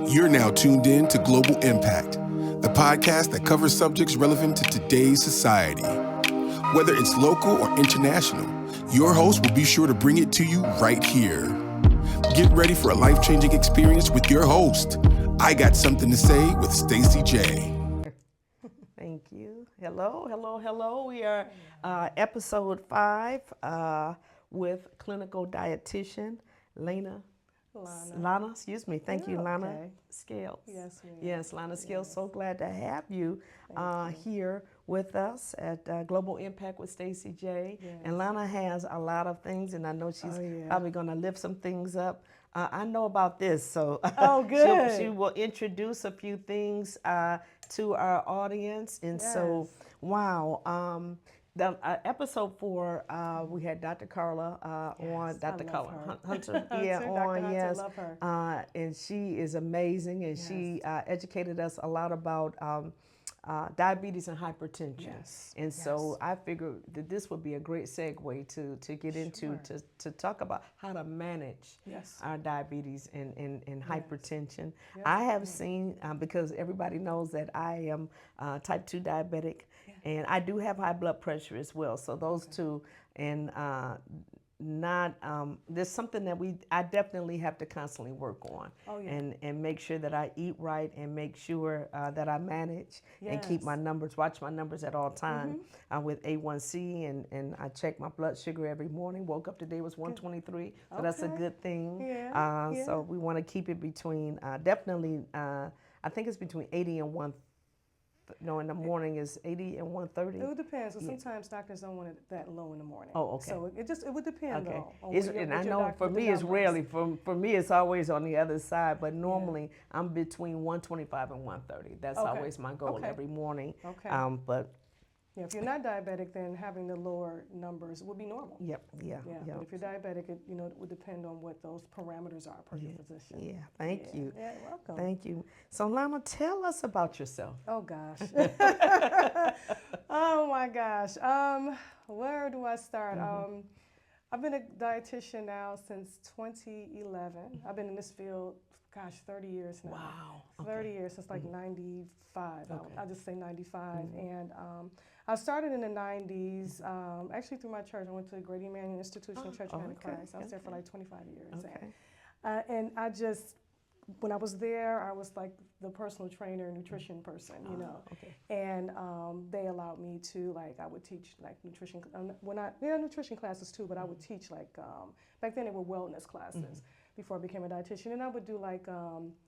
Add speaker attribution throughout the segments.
Speaker 1: You're now tuned in to Global Impact, the podcast that covers subjects relevant to today's society. Whether it's local or international, your host will be sure to bring it to you right here. Get ready for a life-changing experience with your host, I Got Something to Say with Stacey J.
Speaker 2: Thank you. Hello. We are episode 5 with Clinical Dietitian Lana Scales.
Speaker 3: Yes, ma'am.
Speaker 2: Yes, Lana Scales. So glad to have you here with us at Global Impact with Stacey J.
Speaker 3: Yes.
Speaker 2: And Lana has a lot of things, and I know she's probably going to lift some things up. I know about this, so
Speaker 3: good.
Speaker 2: she will introduce a few things to our audience. And so, wow. The episode 4, we had Dr. Carla on, Dr. Carla Hunter,
Speaker 3: Hunter, love her.
Speaker 2: And she is amazing, and she educated us a lot about diabetes and hypertension. And so I figured that this would be a great segue to get into to talk about how to manage our diabetes and hypertension. I have seen, because everybody knows that I am type 2 diabetic, and I do have high blood pressure as well. So those two, and there's something that I definitely have to constantly work on, and make sure that I eat right, and make sure that I manage and keep my numbers, watch my numbers at all time with A1C, and I check my blood sugar every morning. Woke up today was 123, so that's a good thing. So we want to keep it between definitely I think it's between 80 and 1. No, in the morning is 80 and 130.
Speaker 3: It would depend. So sometimes doctors don't want it that low in the morning.
Speaker 2: Oh, okay.
Speaker 3: So it would depend though.
Speaker 2: And I know for me it's rarely. For me it's always on the other side. But normally I'm between 125 and 130. That's always my goal every morning.
Speaker 3: Okay.
Speaker 2: But
Speaker 3: if you're not diabetic, then having the lower numbers would be normal.
Speaker 2: Yep.
Speaker 3: But if you're diabetic, it would depend on what those parameters are per your physician.
Speaker 2: Yeah. Thank you.
Speaker 3: Yeah, welcome.
Speaker 2: Thank you. So Lana, tell us about yourself.
Speaker 3: Oh gosh. Oh my gosh. Where do I start? I've been a dietitian now since 2011. I've been in this field, 30 years now.
Speaker 2: Wow.
Speaker 3: 30 years, since like 95. I'll just say 95. And I started in the 90s, actually through my church. I went to the Grady Emanuel Institution Church Man Christ. I was there for like 25 years. And I just, when I was there, I was like the personal trainer, nutrition person, you know. And they allowed me to, like, I would teach like nutrition, nutrition classes too, but I would teach like, back then they were wellness classes before I became a dietitian. And I would do like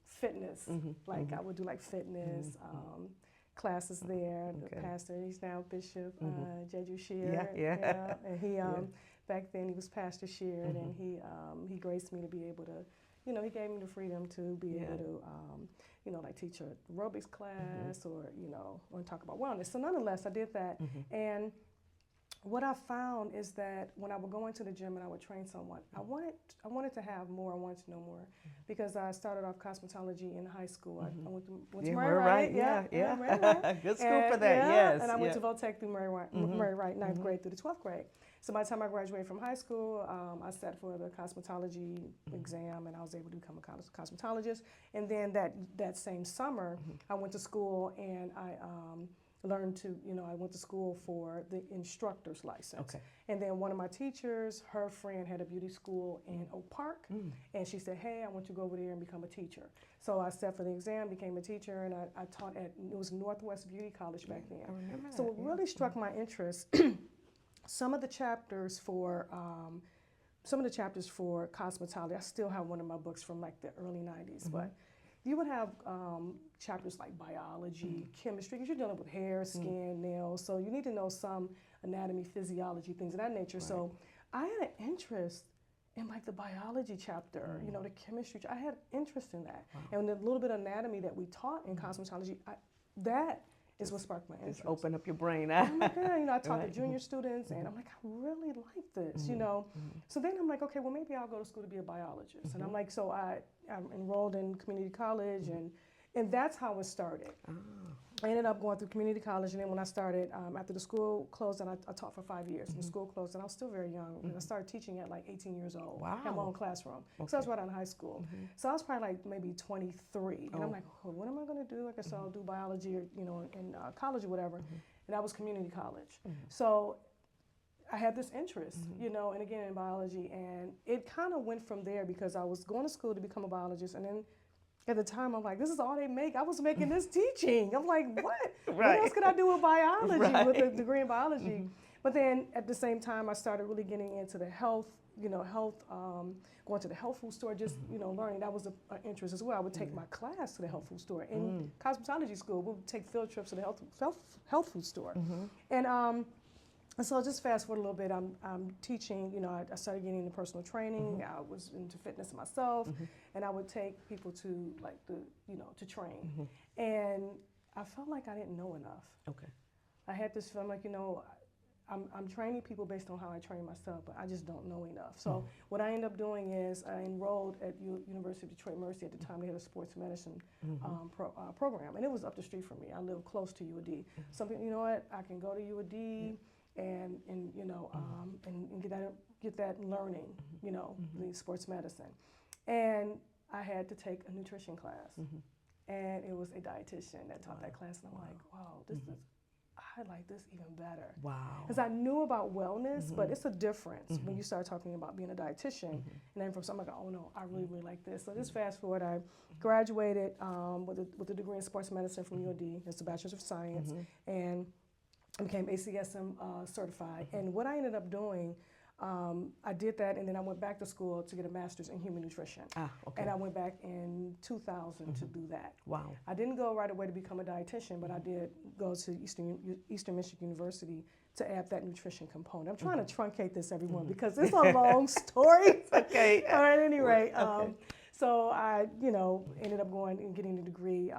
Speaker 3: fitness, I would do like fitness classes there. The pastor, he's now Bishop Jeju Shear. And he, back then he was Pastor Sheard, and he graced me to be able to, he gave me the freedom to be able to, like teach a aerobics class or talk about wellness. So nonetheless, I did that. And what I found is that when I would go into the gym and I would train someone, I wanted to have more. I wanted to know more, because I started off cosmetology in high school. I went to Murray Wright. Murray Wright.
Speaker 2: Good school for that. Yes.
Speaker 3: And I went to Voltech through Murray Wright, 9th grade through the 12th grade. So by the time I graduated from high school, I sat for the cosmetology exam, and I was able to become a cosmetologist. And then that same summer, I went to school, and I learned to, I went to school for the instructor's license. And then one of my teachers, her friend had a beauty school in Oak Park, and she said, hey, I want you to go over there and become a teacher. So I sat for the exam, became a teacher, and I taught it was Northwest Beauty College back then.
Speaker 2: I remember
Speaker 3: so it really struck my interest. Some of the chapters for cosmetology, I still have one of my books from like the early 90s, but you would have chapters like biology, chemistry, because you're dealing with hair, skin, nails, so you need to know some anatomy, physiology, things of that nature. So I had an interest in like the biology chapter, the chemistry. I had interest in that. And the little bit of anatomy that we taught in cosmetology, that is what sparked my interest.
Speaker 2: Just open up your brain.
Speaker 3: Oh my God, I taught the junior students, and I'm like, I really like this, So then I'm like, okay, well, maybe I'll go to school to be a biologist. And I'm like, so I enrolled in community college, and And that's how it started. I ended up going through community college, and then when I started, after the school closed, and I taught for 5 years, and the school closed, and I was still very young, and I started teaching at like 18 years old.
Speaker 2: Wow.
Speaker 3: I had my own classroom. So I was right out of high school. So I was probably like maybe 23, and I'm like, oh, what am I gonna do? I guess I'll do biology or, you know, in college or whatever. And that was community college. So I had this interest, you know, and again in biology, and it kind of went from there because I was going to school to become a biologist, and then at the time, I'm like, this is all they make. I was making this teaching. I'm like, what? What else could I do with biology, with a degree in biology? But then at the same time, I started really getting into the health, you know, going to the health food store, just, you know, learning. That was an interest as well. I would take my class to the health food store. In cosmetology school, we would take field trips to the health food store. And so just fast forward a little bit, I'm teaching, you know, I started getting into personal training. I was into fitness myself, and I would take people to like you know, to train. And I felt like I didn't know enough.
Speaker 2: Okay.
Speaker 3: I had this feeling like, you know, I'm training people based on how I train myself, but I just don't know enough. So what I ended up doing is I enrolled at University of Detroit Mercy. At the time, they had a sports medicine program, and it was up the street from me. I live close to UAD. Something, you know what, I can go to UAD. And you know, and get that learning, you know, the sports medicine. And I had to take a nutrition class, and it was a dietitian that taught that class, and I'm like, wow, this is, I like this even better.
Speaker 2: Wow.
Speaker 3: Because I knew about wellness, but it's a difference when you start talking about being a dietitian, and then from something like, oh no, I really, really like this. So just fast forward, I graduated with a degree in sports medicine from UAD. It's a Bachelor's of Science, and I became ACSM certified. And what I ended up doing, I did that, and then I went back to school to get a master's in human nutrition.
Speaker 2: Okay.
Speaker 3: And I went back in 2000 to do that.
Speaker 2: Wow.
Speaker 3: I didn't go right away to become a dietitian, but I did go to Eastern Michigan University to add that nutrition component. I'm trying to truncate this, everyone, because it's a long story.
Speaker 2: Okay.
Speaker 3: All right, at any rate. So I, you know, ended up going and getting the degree,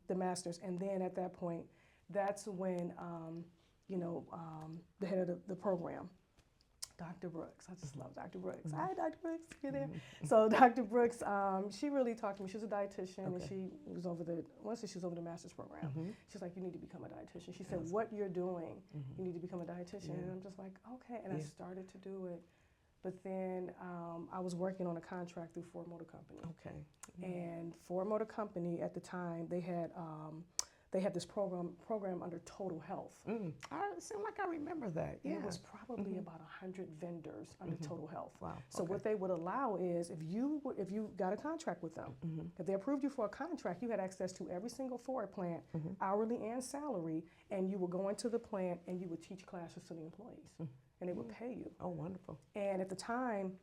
Speaker 3: the master's, and then at that point, that's when, you know, the head of the program, Dr. Brooks. I just love Dr. Brooks. Hi, Dr. Brooks, you there? So Dr. Brooks, she really talked to me. She was a dietitian, and she was over the master's program. She's like, you need to become a dietitian. She said, what you're doing, you need to become a dietitian. And I'm just like, okay. And I started to do it. But then I was working on a contract through Ford Motor Company.
Speaker 2: Okay.
Speaker 3: And Ford Motor Company at the time, they had this program under Total Health.
Speaker 2: It seemed like I remember that. Yeah.
Speaker 3: It was probably about 100 vendors under Total Health.
Speaker 2: Wow.
Speaker 3: So what they would allow is if you got a contract with them, if they approved you for a contract, you had access to every single Ford plant, hourly and salary, and you would go into the plant and you would teach classes to the employees, and they would pay you.
Speaker 2: Oh, wonderful.
Speaker 3: And at the time,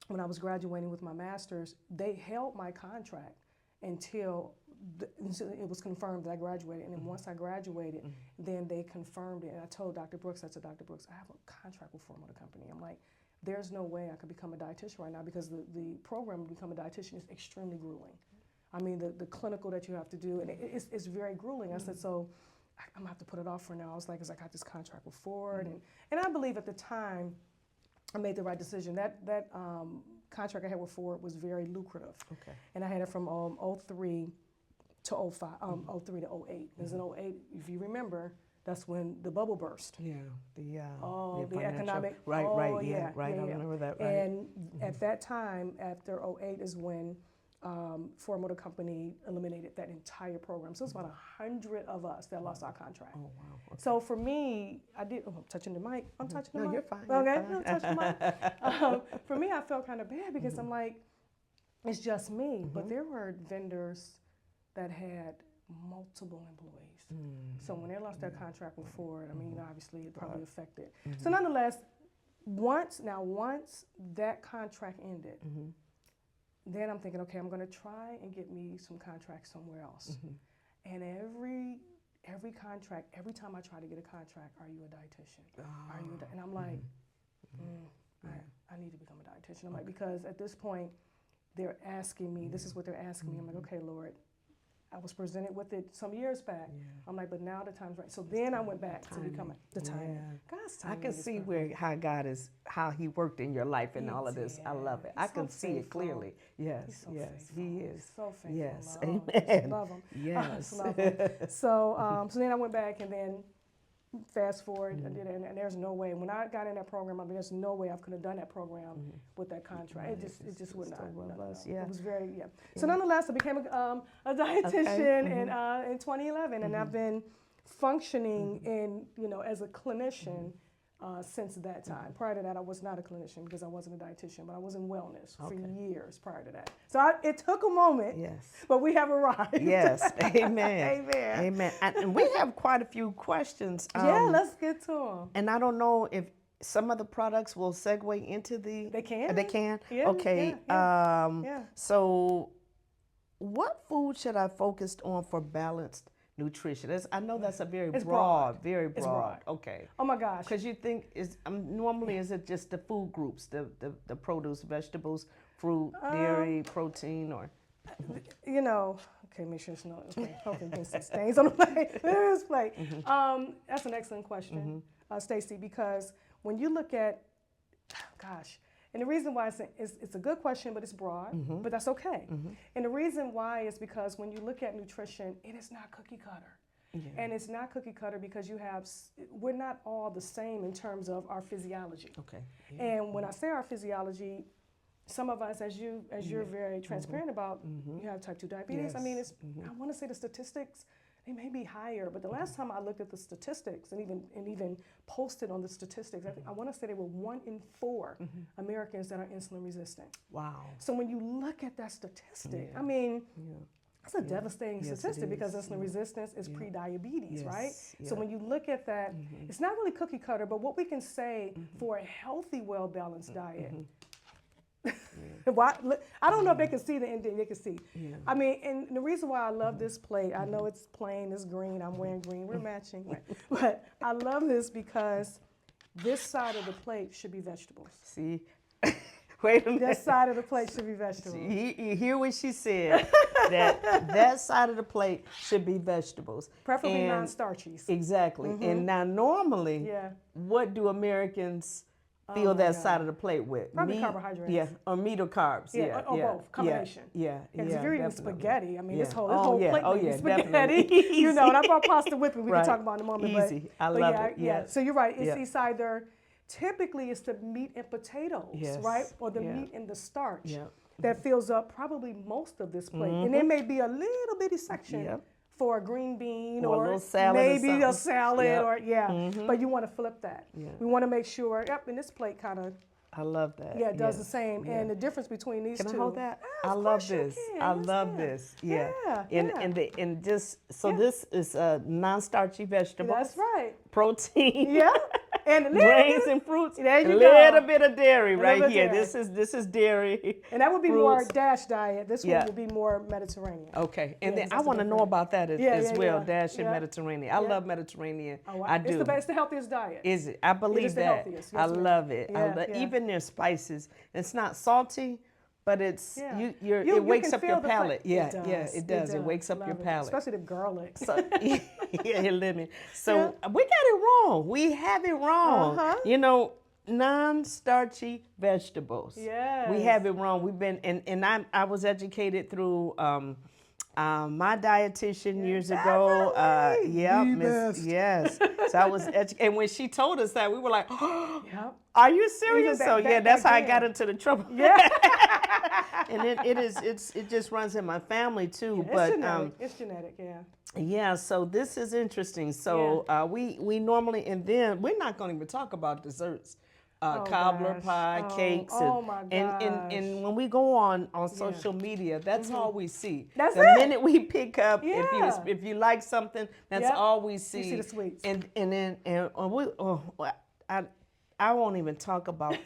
Speaker 3: when I was graduating with my master's, they held my contract until it was confirmed that I graduated. And then once I graduated, then they confirmed it. And I told Dr. Brooks, I said, Dr. Brooks, I have a contract with Ford Motor Company. I'm like, there's no way I could become a dietitian right now because the program to become a dietitian is extremely grueling. I mean, the clinical that you have to do, and it's very grueling. I said, so I'm gonna have to put it off for now. I was like, because I got this contract with Ford. And I believe at the time, I made the right decision. That contract I had with Ford was very lucrative. Okay. And I had it from 03 to 05, 03 to 08. Because in 08, if you remember, that's when the bubble burst.
Speaker 2: Yeah,
Speaker 3: the economic.
Speaker 2: Right,
Speaker 3: Yeah.
Speaker 2: I remember that. Right.
Speaker 3: And at that time, after 08 is when Ford Motor Company eliminated that entire program. So it's about 100 of us that lost our contract. Oh, wow. Okay. So for me, I'm touching the mic. I'm touching the mic.
Speaker 2: No, you're fine.
Speaker 3: Okay, I'm touching the mic. For me, I felt kind of bad because I'm like, it's just me. But there were vendors that had multiple employees. So when they lost their contract with Ford, I mean, obviously it probably affected. So nonetheless, once that contract ended, then I'm thinking, okay, I'm going to try and get me some contracts somewhere else. And every contract, every time I try to get a contract, are you a dietitian? Are you? And I'm like, I need to become a dietitian. I'm like, because at this point, they're asking me. This is what they're asking me. I'm like, okay, Lord, I was presented with it some years back. Yeah. I'm like, but now the time's right. So then I went back to becoming the timing. God's timing.
Speaker 2: I can see how He worked in your life and all of this. I love it. I can see it clearly. Yes, yes, He is.
Speaker 3: He's so faithful.
Speaker 2: Yes,
Speaker 3: Lord.
Speaker 2: amen.
Speaker 3: Love Him.
Speaker 2: Yes.
Speaker 3: Love Him. So then I went back and then fast forward, I did it, and there's no way. When I got in that program, I mean, there's no way I could have done that program with that contract. It just would not.
Speaker 2: Yeah.
Speaker 3: It was very, So nonetheless, I became a dietitian in 2011, and I've been functioning in, as a clinician since that time. Prior to that, I was not a clinician because I wasn't a dietitian, but I was in wellness for years prior to that. So it took a moment, but we have arrived.
Speaker 2: Yes, amen.
Speaker 3: Amen.
Speaker 2: Amen. And we have quite a few questions.
Speaker 3: Let's get to them.
Speaker 2: And I don't know if some of the products will segue into the...
Speaker 3: They can.
Speaker 2: They can?
Speaker 3: Yeah,
Speaker 2: okay.
Speaker 3: yeah.
Speaker 2: So what food should I focus on for balanced nutrition? I know that's a very broad. It's broad. Okay.
Speaker 3: Oh my gosh.
Speaker 2: Because you think normally is it just the food groups, the produce, vegetables, fruit, dairy, protein, or?
Speaker 3: Okay, make sure it's not. Okay, hopefully there's some stains on the plate. There is plate. That's an excellent question, Stacy, because when you look at, and the reason why it's a good question, but it's broad, but that's okay. And the reason why is because when you look at nutrition, it is not cookie cutter. Yeah. And it's not cookie cutter because we're not all the same in terms of our physiology.
Speaker 2: Okay.
Speaker 3: Yeah. And when I say our physiology, some of us, as you're very transparent about, you have type 2 diabetes. Yes. I mean, I want to say the statistics, they may be higher, but the last time I looked at the statistics and even posted on the statistics, I want to say they were 1 in 4 Americans that are insulin resistant.
Speaker 2: Wow.
Speaker 3: So when you look at that statistic, I mean, that's a devastating statistic because insulin resistance is pre-diabetes, right? So when you look at that, it's not really cookie cutter, but what we can say for a healthy, well-balanced diet. I don't know if they can see the indent. They can see. Yeah. I mean, and the reason why I love this plate, I know it's plain, it's green. I'm wearing green. We're matching, right? But I love this because this side of the plate should be vegetables.
Speaker 2: See, wait a minute.
Speaker 3: That side of the plate should be vegetables.
Speaker 2: You hear what she said? that side of the plate should be vegetables,
Speaker 3: preferably non-starchies.
Speaker 2: Exactly. And now normally, what do Americans fill that side of the plate with?
Speaker 3: Probably
Speaker 2: meat,
Speaker 3: carbohydrates.
Speaker 2: Or meat or carbs.
Speaker 3: Or both, combination.
Speaker 2: Yeah.
Speaker 3: Because if you're eating spaghetti, I mean, this whole plate
Speaker 2: is
Speaker 3: spaghetti. And I brought pasta with me. We can talk about in a moment.
Speaker 2: Easy. I love it.
Speaker 3: Yeah. So you're right. It's either, typically it's the meat and potatoes, right? Or the meat and the starch that fills up probably most of this plate. And there may be a little bitty section for a green bean or
Speaker 2: a little salad
Speaker 3: maybe a salad but you want to flip that. We want to make sure, and this plate kind of,
Speaker 2: I love that.
Speaker 3: Yeah, it does the same. Yeah. And the difference between these two.
Speaker 2: Can I hold that? I love this. I love this. Yeah. And this is a non-starchy vegetable.
Speaker 3: That's right.
Speaker 2: Protein.
Speaker 3: Yeah. And
Speaker 2: grains and fruits.
Speaker 3: There you
Speaker 2: go. A little bit of dairy right here. This is dairy.
Speaker 3: And that would be more DASH diet. This one would be more Mediterranean.
Speaker 2: Okay. And then I want to know about that as well. DASH and Mediterranean. I love Mediterranean.
Speaker 3: Oh,
Speaker 2: I do.
Speaker 3: It's the healthiest diet.
Speaker 2: Is it? I believe that.
Speaker 3: Yes,
Speaker 2: I love it. Even their spices. It's not salty. But it wakes up your palate. It does. It wakes up your palate.
Speaker 3: Especially the garlic.
Speaker 2: So, we got it wrong. We have it wrong. Non-starchy vegetables.
Speaker 3: Yes.
Speaker 2: We have it wrong. We've been, and I was educated through my dietitian years ago. Yes. So I was educated. And when she told us that, we were like, oh, are you serious? That's how I got into the trouble.
Speaker 3: Yeah.
Speaker 2: And it just runs in my family too.
Speaker 3: It's genetic,
Speaker 2: Yeah, so this is interesting. So we normally, and then we're not going to even talk about desserts. Cobbler pie, cakes, and when we go on social media, that's all we see.
Speaker 3: That's
Speaker 2: the minute we pick up, if you like something, that's all we see.
Speaker 3: You see the sweets.
Speaker 2: I won't even talk about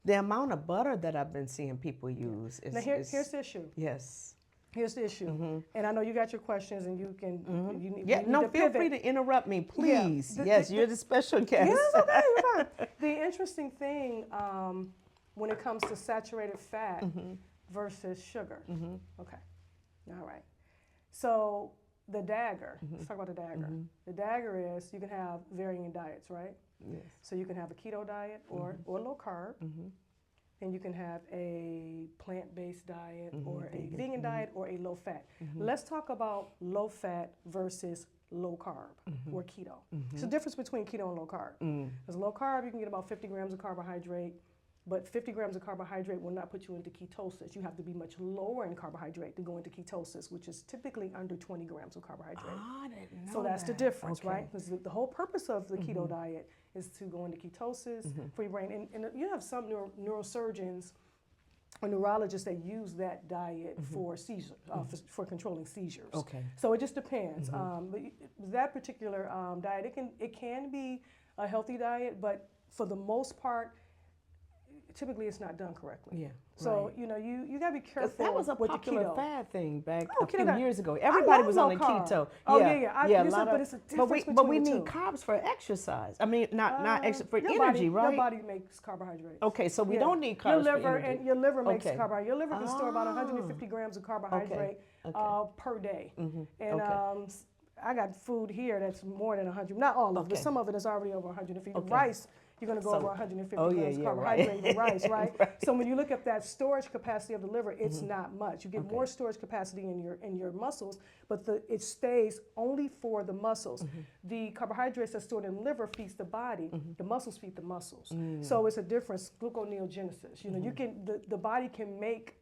Speaker 2: the amount of butter that I've been seeing people use.
Speaker 3: Now here's the issue.
Speaker 2: Yes.
Speaker 3: Here's the issue, and I know you got your questions, and you can.
Speaker 2: Feel free to interrupt me, please. You're the special guest.
Speaker 3: Yes, okay, you're fine. The interesting thing when it comes to saturated fat versus sugar. Okay, all right. So the dagger, let's talk about the dagger. The dagger is you can have varying diets, right?
Speaker 2: Yes.
Speaker 3: So you can have a keto diet or low carb. Then you can have a plant-based diet or a vegan diet or a low fat. Let's talk about low fat versus low carb or keto. There's a difference between keto and low carb. Because low carb, you can get about 50 grams of carbohydrate, but 50 grams of carbohydrate will not put you into ketosis. You have to be much lower in carbohydrate to go into ketosis, which is typically under 20 grams of carbohydrate.
Speaker 2: I didn't know
Speaker 3: So that's the
Speaker 2: that.
Speaker 3: difference,
Speaker 2: Okay.
Speaker 3: right? Because the whole purpose of the keto diet is to go into ketosis for your brain. And you have some neurosurgeons or neurologists that use that diet for seizures, for controlling seizures.
Speaker 2: Okay.
Speaker 3: So it just depends. But that particular diet, it can be a healthy diet, but for the most part, typically it's not done correctly.
Speaker 2: Yeah.
Speaker 3: So
Speaker 2: right.
Speaker 3: you know you gotta be
Speaker 2: 'Cause
Speaker 3: careful
Speaker 2: that was a
Speaker 3: with the
Speaker 2: popular
Speaker 3: keto.
Speaker 2: fad thing back
Speaker 3: Oh,
Speaker 2: a few
Speaker 3: keto
Speaker 2: years ago.
Speaker 3: I
Speaker 2: Everybody
Speaker 3: love
Speaker 2: was on
Speaker 3: low
Speaker 2: the
Speaker 3: carb.
Speaker 2: keto.
Speaker 3: Oh
Speaker 2: yeah,
Speaker 3: yeah.
Speaker 2: a lot
Speaker 3: But
Speaker 2: of,
Speaker 3: it's a difference
Speaker 2: but we
Speaker 3: between
Speaker 2: need
Speaker 3: the two.
Speaker 2: carbs for exercise. I mean, not extra for
Speaker 3: your
Speaker 2: energy,
Speaker 3: body,
Speaker 2: right?
Speaker 3: Your body makes carbohydrates.
Speaker 2: Okay, so we
Speaker 3: Yeah.
Speaker 2: don't need
Speaker 3: Your
Speaker 2: carbs
Speaker 3: liver
Speaker 2: for energy.
Speaker 3: and your liver makes
Speaker 2: Okay.
Speaker 3: carbohydrate. Your liver can store about 150 grams of carbohydrate per day. And I got food here that's more than 100. Not all of it, but some of it is already over 150. Rice, you're going to go over 150 grams of carbohydrate in rice, right? So when you look at that storage capacity of the liver, it's not much. You get more storage capacity in your muscles, but it stays only for the muscles. The carbohydrates that's stored in the liver feeds the body. The muscles feed the muscles. So it's a difference. Gluconeogenesis. You know, you can the body can make,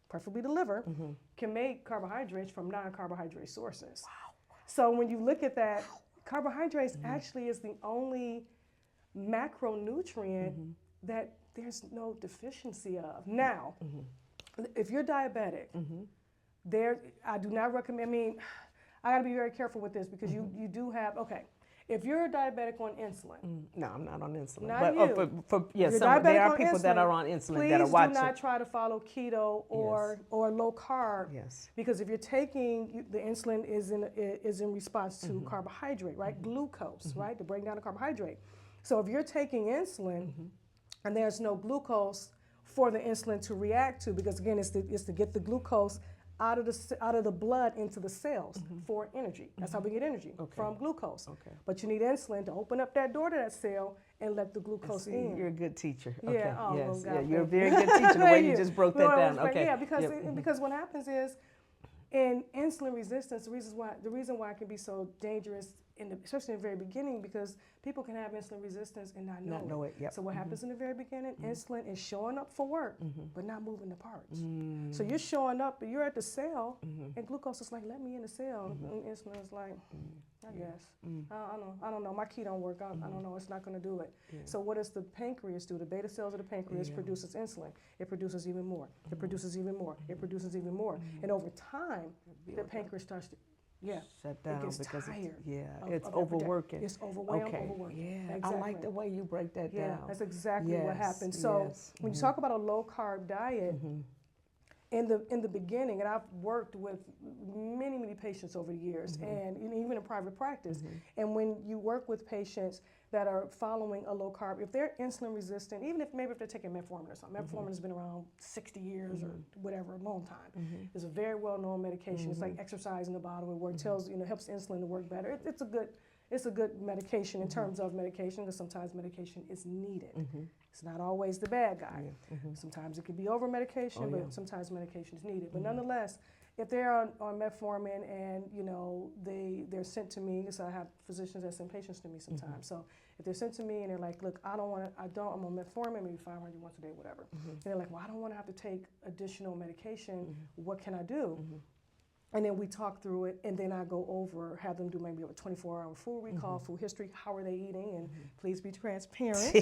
Speaker 3: preferably the liver, can make carbohydrates from non-carbohydrate sources. Wow. So when you look at that, carbohydrates actually is the only macronutrient that there's no deficiency of. Now, if you're diabetic, I do not recommend, I mean, I gotta be very careful with this because you do have, if you're a diabetic on insulin.
Speaker 2: No, I'm not on insulin.
Speaker 3: Not
Speaker 2: but
Speaker 3: you.
Speaker 2: there are people that are on insulin that are watching.
Speaker 3: Please do not try to follow keto or low carb.
Speaker 2: Yes.
Speaker 3: Because if you're taking, the insulin is in response to carbohydrate, right? Glucose, right? To break down the carbohydrate. So if you're taking insulin and there's no glucose for the insulin to react to, because again, it's to get the glucose out of the blood into the cells for energy. That's how we get energy, from glucose. But you need insulin to open up that door to that cell and let the glucose in.
Speaker 2: You're a good teacher.
Speaker 3: Yeah,
Speaker 2: yes.
Speaker 3: well,
Speaker 2: You're a very good teacher. The way you just broke that down. Okay.
Speaker 3: Yeah, because what happens is in insulin resistance, the reason why it can be so dangerous, especially in the very beginning, because people can have insulin resistance and not know it.
Speaker 2: Yep.
Speaker 3: So what happens in the very beginning? Insulin is showing up for work, but not moving the parts. So you're showing up, but you're at the cell, and glucose is like, let me in the cell. And insulin is like, I guess. I don't know. My key don't work. I don't know. It's not going to do it. So what does the pancreas do? The beta cells of the pancreas produces insulin. It produces even more. It produces even more. It produces even more. And over time, the pancreas starts to
Speaker 2: shut down
Speaker 3: because
Speaker 2: tired.
Speaker 3: it's
Speaker 2: overworking.
Speaker 3: It's overwhelmed, overworking.
Speaker 2: Yeah,
Speaker 3: exactly.
Speaker 2: I like the way you break that down.
Speaker 3: That's exactly what happens. So when you talk about a low carb diet, in the beginning, and I've worked with many patients over the years, and even in private practice, and when you work with patients that are following a low carb, if they're insulin resistant, even if they're taking metformin or something, metformin has been around 60 years or whatever, a long time. It's a very well-known medication. It's like exercise in the bottle. It works, helps insulin to work better. It's a good medication in terms of medication, because sometimes medication is needed. It's not always the bad guy. Sometimes it could be over medication, but sometimes medication is needed. But nonetheless, if they're on metformin and they're sent to me, so I have physicians that send patients to me sometimes. So if they're sent to me and they're like, look, I'm on metformin, maybe 500 once a day, whatever. And they're like, well, I don't want to have to take additional medication. What can I do? And then we talk through it, and then I go over, have them do maybe a 24-hour food recall, food history, how are they eating, and please be transparent.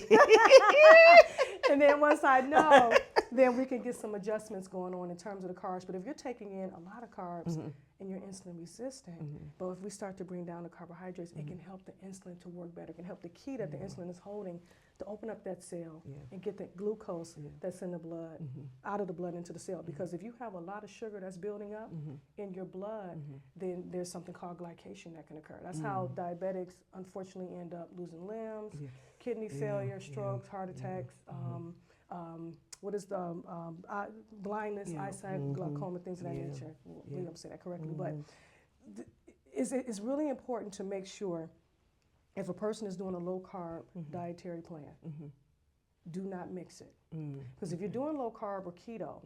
Speaker 3: And then once I know, then we can get some adjustments going on in terms of the carbs. But if you're taking in a lot of carbs and you're insulin resistant, but if we start to bring down the carbohydrates, it can help the insulin to work better. It can help the key that the insulin is holding to open up that cell and get that glucose that's in the blood out of the blood into the cell. Because if you have a lot of sugar that's building up in your blood, then there's something called glycation that can occur. That's how diabetics unfortunately end up losing limbs, kidney failure, strokes, heart attacks, blindness, eyesight, glaucoma, things of that nature. I believe I'm saying that correctly. But it's really important to make sure if a person is doing a low carb dietary plan, do not mix it. Because if you're doing low carb or keto,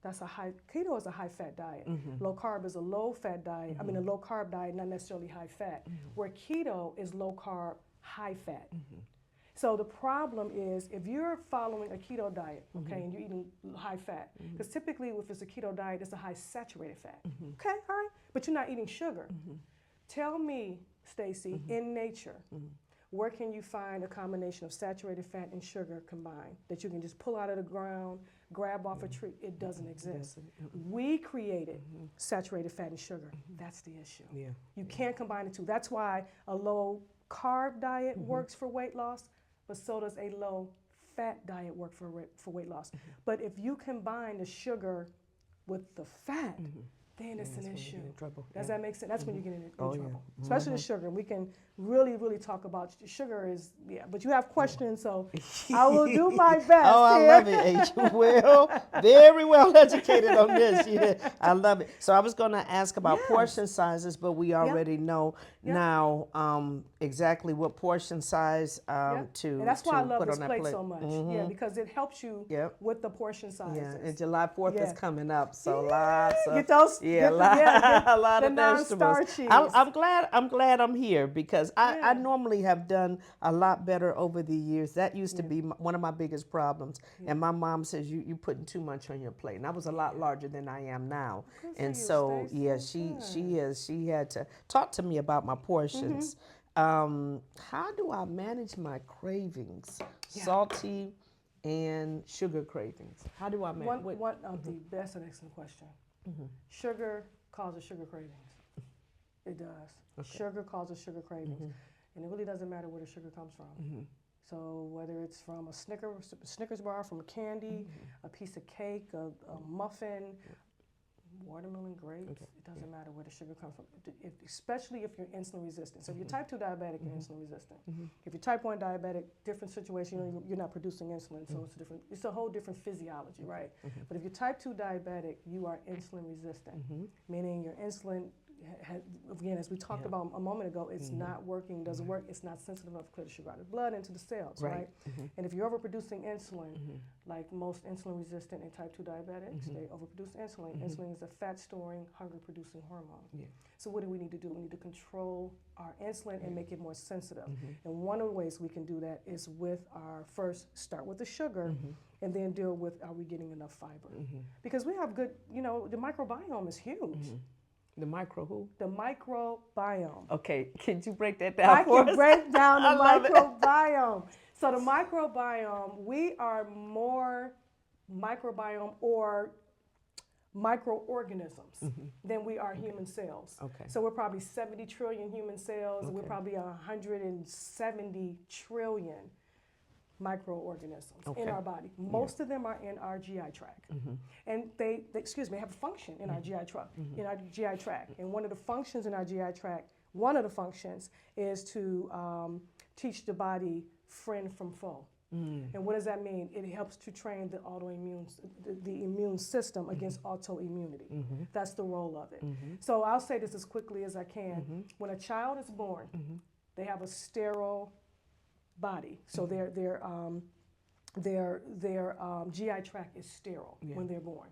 Speaker 3: keto is a high fat diet. Low carb is a low fat diet. I mean, a low carb diet, not necessarily high fat. Where keto is low carb, high fat. So the problem is if you're following a keto diet, okay, and you're eating high fat, because typically if it's a keto diet, it's a high saturated fat. Okay, all right, but you're not eating sugar. Tell me, Stacy, in nature, where can you find a combination of saturated fat and sugar combined that you can just pull out of the ground, grab off a tree? It doesn't exist. We created saturated fat and sugar. That's the issue. You can't combine the two. That's why a low carb diet works for weight loss, but so does a low fat diet work for weight loss. But if you combine the sugar with the fat, then it's an issue. Does that make sense? That's when you get in trouble. Especially the sugar. We can really talk about sugar but you have questions, so I will do my best.
Speaker 4: I love it, H. Well, very well educated on this. Yeah, I love it. So I was going to ask about portion sizes, but we already know now exactly what portion size to
Speaker 3: and that's why I love
Speaker 4: put
Speaker 3: this
Speaker 4: on that
Speaker 3: plate
Speaker 4: plate
Speaker 3: so much. Yeah, because it helps you with the portion sizes.
Speaker 4: Yeah, and July 4th is coming up, so lots of
Speaker 3: get those,
Speaker 4: a lot
Speaker 3: the
Speaker 4: of vegetables. I'm glad I'm here because I normally have done a lot better over the years. That used to be one of my biggest problems. And my mom says you putting too much on your plate. And I was a lot larger than I am now. And so she had to talk to me about my portions. How do I manage my cravings, salty and sugar cravings? How do I manage?
Speaker 3: One of the best and excellent question. Sugar causes sugar cravings. It does. Sugar causes sugar cravings. And it really doesn't matter where the sugar comes from. So whether it's from a Snickers bar, from a candy, a piece of cake, a muffin, watermelon, grapes, it doesn't matter where the sugar comes from, especially if you're insulin resistant. So if you're type 2 diabetic, you're insulin resistant. If you're type 1 diabetic, different situation, you're not producing insulin, so it's a whole different physiology, right? But if you're type 2 diabetic, you are insulin resistant, meaning your insulin, again, as we talked about a moment ago, it's not working, doesn't work, it's not sensitive enough to clear the sugar out of the blood into the cells, right? And if you're overproducing insulin, like most insulin resistant and type 2 diabetics, they overproduce insulin. Insulin is a fat storing, hunger producing hormone. So what do we need to do? We need to control our insulin and make it more sensitive. And one of the ways we can do that is with start with the sugar and then deal with, are we getting enough fiber? Because we have good, the microbiome is huge.
Speaker 4: The micro who?
Speaker 3: The microbiome.
Speaker 4: Okay, can you break that down for us?
Speaker 3: I can break down the microbiome. So the microbiome, we are more microbiome or microorganisms than we are human cells. So we're probably 70 trillion human cells. We're probably 170 trillion microorganisms in our body. Most of them are in our GI tract. And they have a function in our GI tract. And one of the functions in our GI tract, is to teach the body friend from foe. And what does that mean? It helps to train the immune system against autoimmunity. That's the role of it. So I'll say this as quickly as I can. When a child is born, they have a sterile body. So their GI tract is sterile when they're born.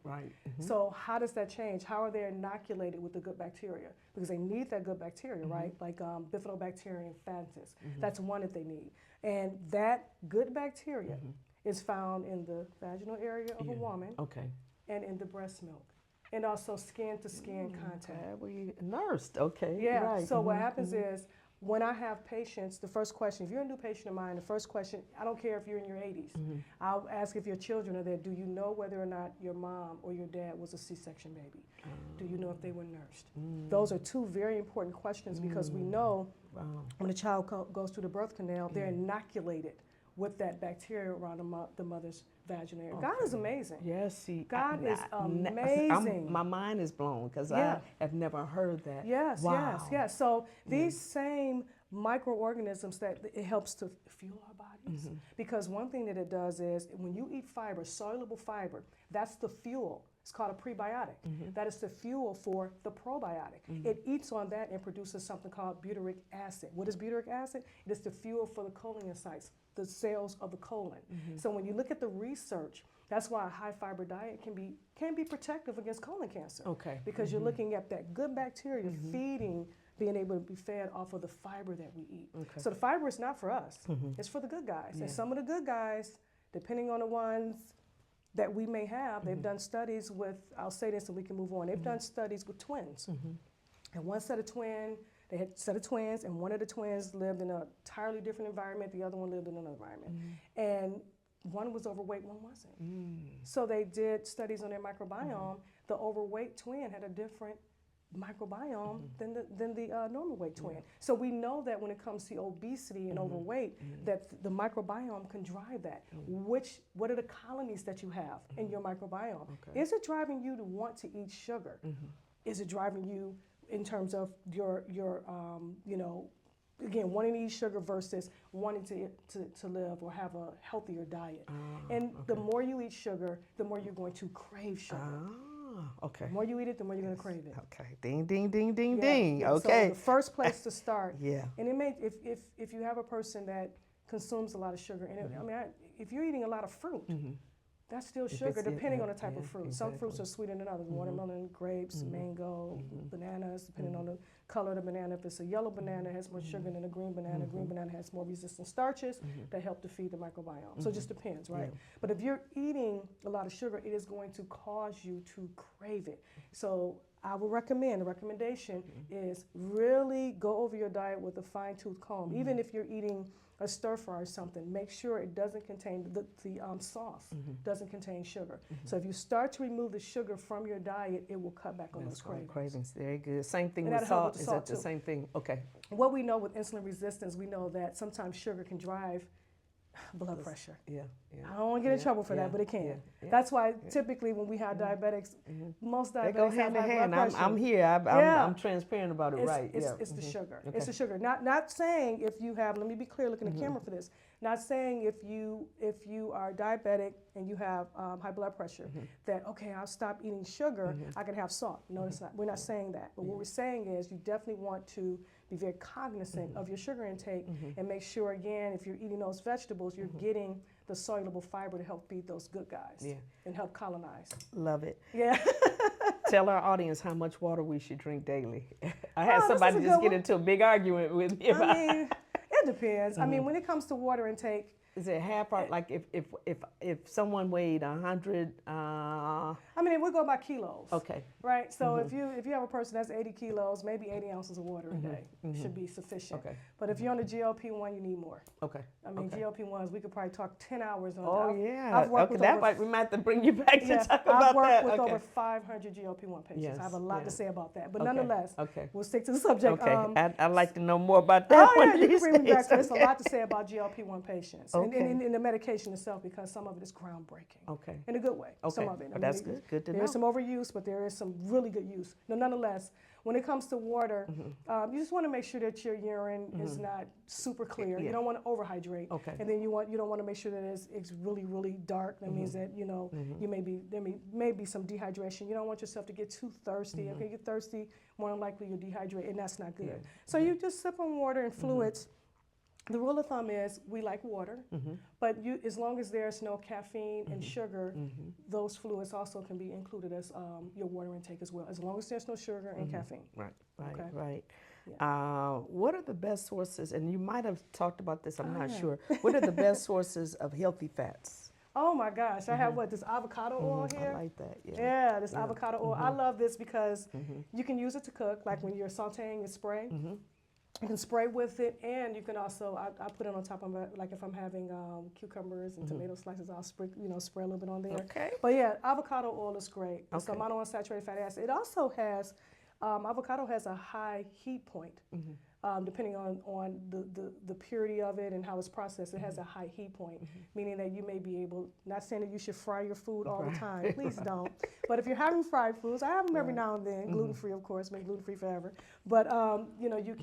Speaker 3: So how does that change? How are they inoculated with the good bacteria? Because they need that good bacteria, right? Like Bifidobacterium infantis. That's one that they need. And that good bacteria is found in the vaginal area of a woman and in the breast milk. And also skin-to-skin contact.
Speaker 4: Well, you nursed,
Speaker 3: So what happens is, when I have patients, the first question, if you're a new patient of mine, the first question, I don't care if you're in your 80s, I'll ask if your children are there, do you know whether or not your mom or your dad was a C-section baby? Do you know if they were nursed? Those are two very important questions because we know when a child goes through the birth canal, they're inoculated with that bacteria around the mother's vaginal area. God is amazing.
Speaker 4: Yes,
Speaker 3: God is amazing.
Speaker 4: My mind is blown because I have never heard that.
Speaker 3: Yes. So these same microorganisms that it helps to fuel our bodies. Because one thing that it does is when you eat fiber, soluble fiber, that's the fuel It's called a prebiotic. That is the fuel for the probiotic. It eats on that and produces something called butyric acid. What is butyric acid? It is the fuel for the cholinecytes, the cells of the colon. So when you look at the research, that's why a high fiber diet can be protective against colon cancer.
Speaker 4: Okay.
Speaker 3: Because you're looking at that good bacteria feeding, being able to be fed off of the fiber that we eat.
Speaker 4: Okay.
Speaker 3: So the fiber is not for us. It's for the good guys. And some of the good guys, depending on the ones that we may have, they've done studies with, I'll say this and we can move on. They've done studies with twins. And one set of twins, they had a set of twins, and one of the twins lived in an entirely different environment. The other one lived in another environment. And one was overweight, one wasn't. So they did studies on their microbiome. The overweight twin had a different microbiome than the normal weight twin. So we know that when it comes to obesity and overweight, that the microbiome can drive that. What are the colonies that you have in your microbiome?
Speaker 4: Okay.
Speaker 3: Is it driving you to want to eat sugar? Is it driving you in terms of your you know, again, wanting to eat sugar versus wanting to live or have a healthier diet? And the more you eat sugar, the more you're going to crave sugar.
Speaker 4: Okay.
Speaker 3: The more you eat it, the more you're going to crave it.
Speaker 4: Okay. Ding, ding, ding, ding,
Speaker 3: Yeah,
Speaker 4: ding.
Speaker 3: yeah.
Speaker 4: Okay.
Speaker 3: So the first place to start.
Speaker 4: Yeah.
Speaker 3: And it may, if you have a person that consumes a lot of sugar, and I mean, if you're eating a lot of fruit, that's still sugar,
Speaker 4: it's-
Speaker 3: depending on the
Speaker 4: yeah,
Speaker 3: type of
Speaker 4: yeah,
Speaker 3: fruit. Some fruits are sweeter than others. Watermelon, grapes, mango, bananas, depending on the color of the banana. If it's a yellow banana, it has more sugar than a green banana. Green banana has more resistant starches that help to feed the microbiome. So it just depends, right? But if you're eating a lot of sugar, it is going to cause you to crave it. So I would recommend, the recommendation is really go over your diet with a fine-tooth comb. Even if you're eating a stir fry or something, make sure it doesn't contain, the sauce doesn't contain sugar. So if you start to remove the sugar from your diet, it will cut back on those cravings.
Speaker 4: Cravings. Very good. Same thing
Speaker 3: And
Speaker 4: with
Speaker 3: that'll help
Speaker 4: salt.
Speaker 3: with
Speaker 4: Is
Speaker 3: the
Speaker 4: that
Speaker 3: salt,
Speaker 4: the
Speaker 3: too.
Speaker 4: same thing? Okay.
Speaker 3: What we know with insulin resistance, we know that sometimes sugar can drive blood pressure.
Speaker 4: Yeah.
Speaker 3: I don't want to get in trouble for that, but it can. That's why typically when we have diabetics, most diabetics
Speaker 4: They go hand in
Speaker 3: have high
Speaker 4: hand.
Speaker 3: blood pressure.
Speaker 4: I'm here. I'm transparent about it,
Speaker 3: It's,
Speaker 4: right?
Speaker 3: it's,
Speaker 4: Yeah.
Speaker 3: it's the sugar.
Speaker 4: Okay.
Speaker 3: It's the sugar. Not saying if you have. Let me be clear. Look in the camera for this. Not saying if you are diabetic and you have high blood pressure that okay, I'll stop eating sugar. I can have salt. No, it's not. We're not saying that. But what we're saying is you definitely want to be very cognizant of your sugar intake and make sure again if you're eating those vegetables, you're getting the soluble fiber to help feed those good guys and help colonize.
Speaker 4: Love it.
Speaker 3: Yeah.
Speaker 4: Tell our audience how much water we should drink daily. I had
Speaker 3: this
Speaker 4: somebody
Speaker 3: is a
Speaker 4: just
Speaker 3: good
Speaker 4: get
Speaker 3: one.
Speaker 4: into a big argument with me about
Speaker 3: I mean, it depends. I mean, when it comes to water intake,
Speaker 4: is it half or like if someone weighed 100
Speaker 3: I mean, we go by kilos.
Speaker 4: okay.
Speaker 3: Right. So if you have a person that's 80 kilos, maybe 80 ounces of water a day should be sufficient.
Speaker 4: Okay.
Speaker 3: But if you're on the GLP-1, you need more.
Speaker 4: Okay.
Speaker 3: I mean, GLP-1s, we could probably talk 10 hours on.
Speaker 4: Oh, yeah.
Speaker 3: I've worked
Speaker 4: Okay,
Speaker 3: with
Speaker 4: that
Speaker 3: over,
Speaker 4: might, we might have to bring you back to talk
Speaker 3: I've
Speaker 4: about
Speaker 3: worked
Speaker 4: that.
Speaker 3: with
Speaker 4: Okay.
Speaker 3: over 500 GLP-1 patients.
Speaker 4: Yes,
Speaker 3: I have a lot
Speaker 4: yeah.
Speaker 3: to say about that. But
Speaker 4: Okay,
Speaker 3: nonetheless,
Speaker 4: okay.
Speaker 3: we'll stick to the subject.
Speaker 4: Okay. I'd like to know more about that
Speaker 3: Oh,
Speaker 4: one.
Speaker 3: yeah, you can
Speaker 4: these
Speaker 3: bring me back
Speaker 4: days.
Speaker 3: to. There's a
Speaker 4: Okay.
Speaker 3: lot to say about GLP-1 patients
Speaker 4: Okay.
Speaker 3: and the medication itself because some of it is groundbreaking.
Speaker 4: Okay.
Speaker 3: In a good way.
Speaker 4: Okay.
Speaker 3: Some of it.
Speaker 4: Well, that's good. Good to know.
Speaker 3: There's some overuse, but there is some really good use. Now, nonetheless, when it comes to water, you just want to make sure that your urine is not super clear.
Speaker 4: Yeah.
Speaker 3: You don't want to overhydrate.
Speaker 4: Okay.
Speaker 3: And then you don't want to make sure that it's really, really dark. That means that, there may be some dehydration. You don't want yourself to get too thirsty. Okay, you get thirsty, more than likely you'll dehydrate, and that's not good.
Speaker 4: Yeah.
Speaker 3: So you just sip on water and fluids. The rule of thumb is we like water, but as long as there's no caffeine and sugar, those fluids also can be included as your water intake as well, as long as there's no sugar and caffeine.
Speaker 4: Right,
Speaker 3: Okay.
Speaker 4: right.
Speaker 3: Yeah.
Speaker 4: What are the best sources, and you might have talked about this, I'm not
Speaker 3: yeah.
Speaker 4: sure. What are the best sources of healthy fats?
Speaker 3: Oh my gosh, I have this avocado oil here.
Speaker 4: I like that, yeah.
Speaker 3: Yeah, this avocado oil. I love this because you can use it to cook, like when you're sauteing and spray. You can spray with it, and you can also, I put it on top of it, like if I'm having cucumbers and tomato slices, I'll spray a little bit on there.
Speaker 4: Okay.
Speaker 3: But yeah, avocado oil is great. It's
Speaker 4: Okay.
Speaker 3: a monounsaturated fatty acid. It also has, avocado has a high heat point. Depending on the purity of it and how it's processed, it has a high heat point, meaning that you may be able, not saying that you should fry your food all the time, please don't. But if you're having fried foods, I have them every now and then, gluten-free of course, been gluten-free forever. But you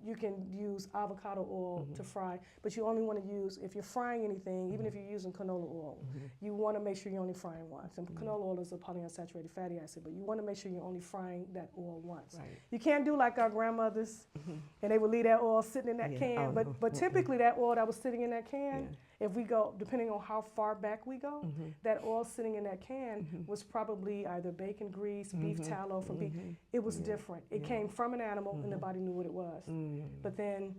Speaker 3: you can use avocado oil to fry, but you only want to use, if you're frying anything, even if you're using canola oil, you want to make sure you're only frying once. And canola oil is a polyunsaturated fatty acid, but you want to make sure you're only frying that oil once.
Speaker 4: Right.
Speaker 3: You can't do like our grandmothers, and they would leave that oil sitting in that can. But typically that oil that was sitting in that can, if we go, depending on how far back we go, that oil sitting in that can was probably either bacon grease, beef tallow from beef. It was different. It came from an animal, and the body knew what it was. But then,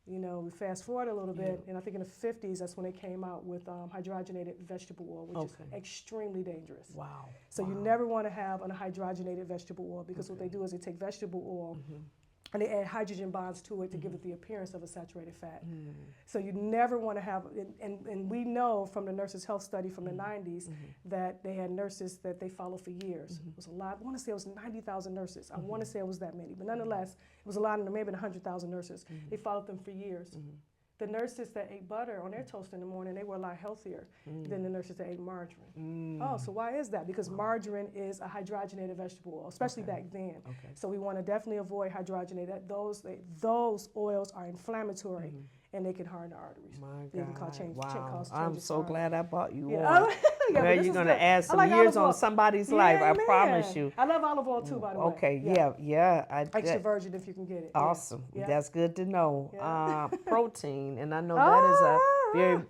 Speaker 3: you know, we fast forward a little bit, and I think in the 50s, that's when they came out with hydrogenated vegetable oil, which is extremely dangerous.
Speaker 4: Wow.
Speaker 3: So you never want to have a hydrogenated vegetable oil, because what they do is they take vegetable oil and they add hydrogen bonds to it to give it the appearance of a saturated fat. So you never want to have, and we know from the Nurses' Health Study from the 90s that they had nurses that they followed for years. It was a lot. I want to say it was 90,000 nurses. I want to say it was that many, but nonetheless, it was a lot, maybe 100,000 nurses. They followed them for years. The nurses that ate butter on their toast in the morning, they were a lot healthier than the nurses that ate margarine. Oh, so why is that? Because margarine is a hydrogenated vegetable oil, especially back then. So we want to definitely avoid hydrogenated. Those oils are inflammatory, and they can harden the arteries. They can cause
Speaker 4: I'm so glad I bought you
Speaker 3: oil.
Speaker 4: oil. Well, you're going to add some years on somebody's life, I promise you.
Speaker 3: I love olive oil too, by the way.
Speaker 4: Okay,
Speaker 3: Extra virgin if you can get it.
Speaker 4: Awesome. That's good to know. Protein, and I know that is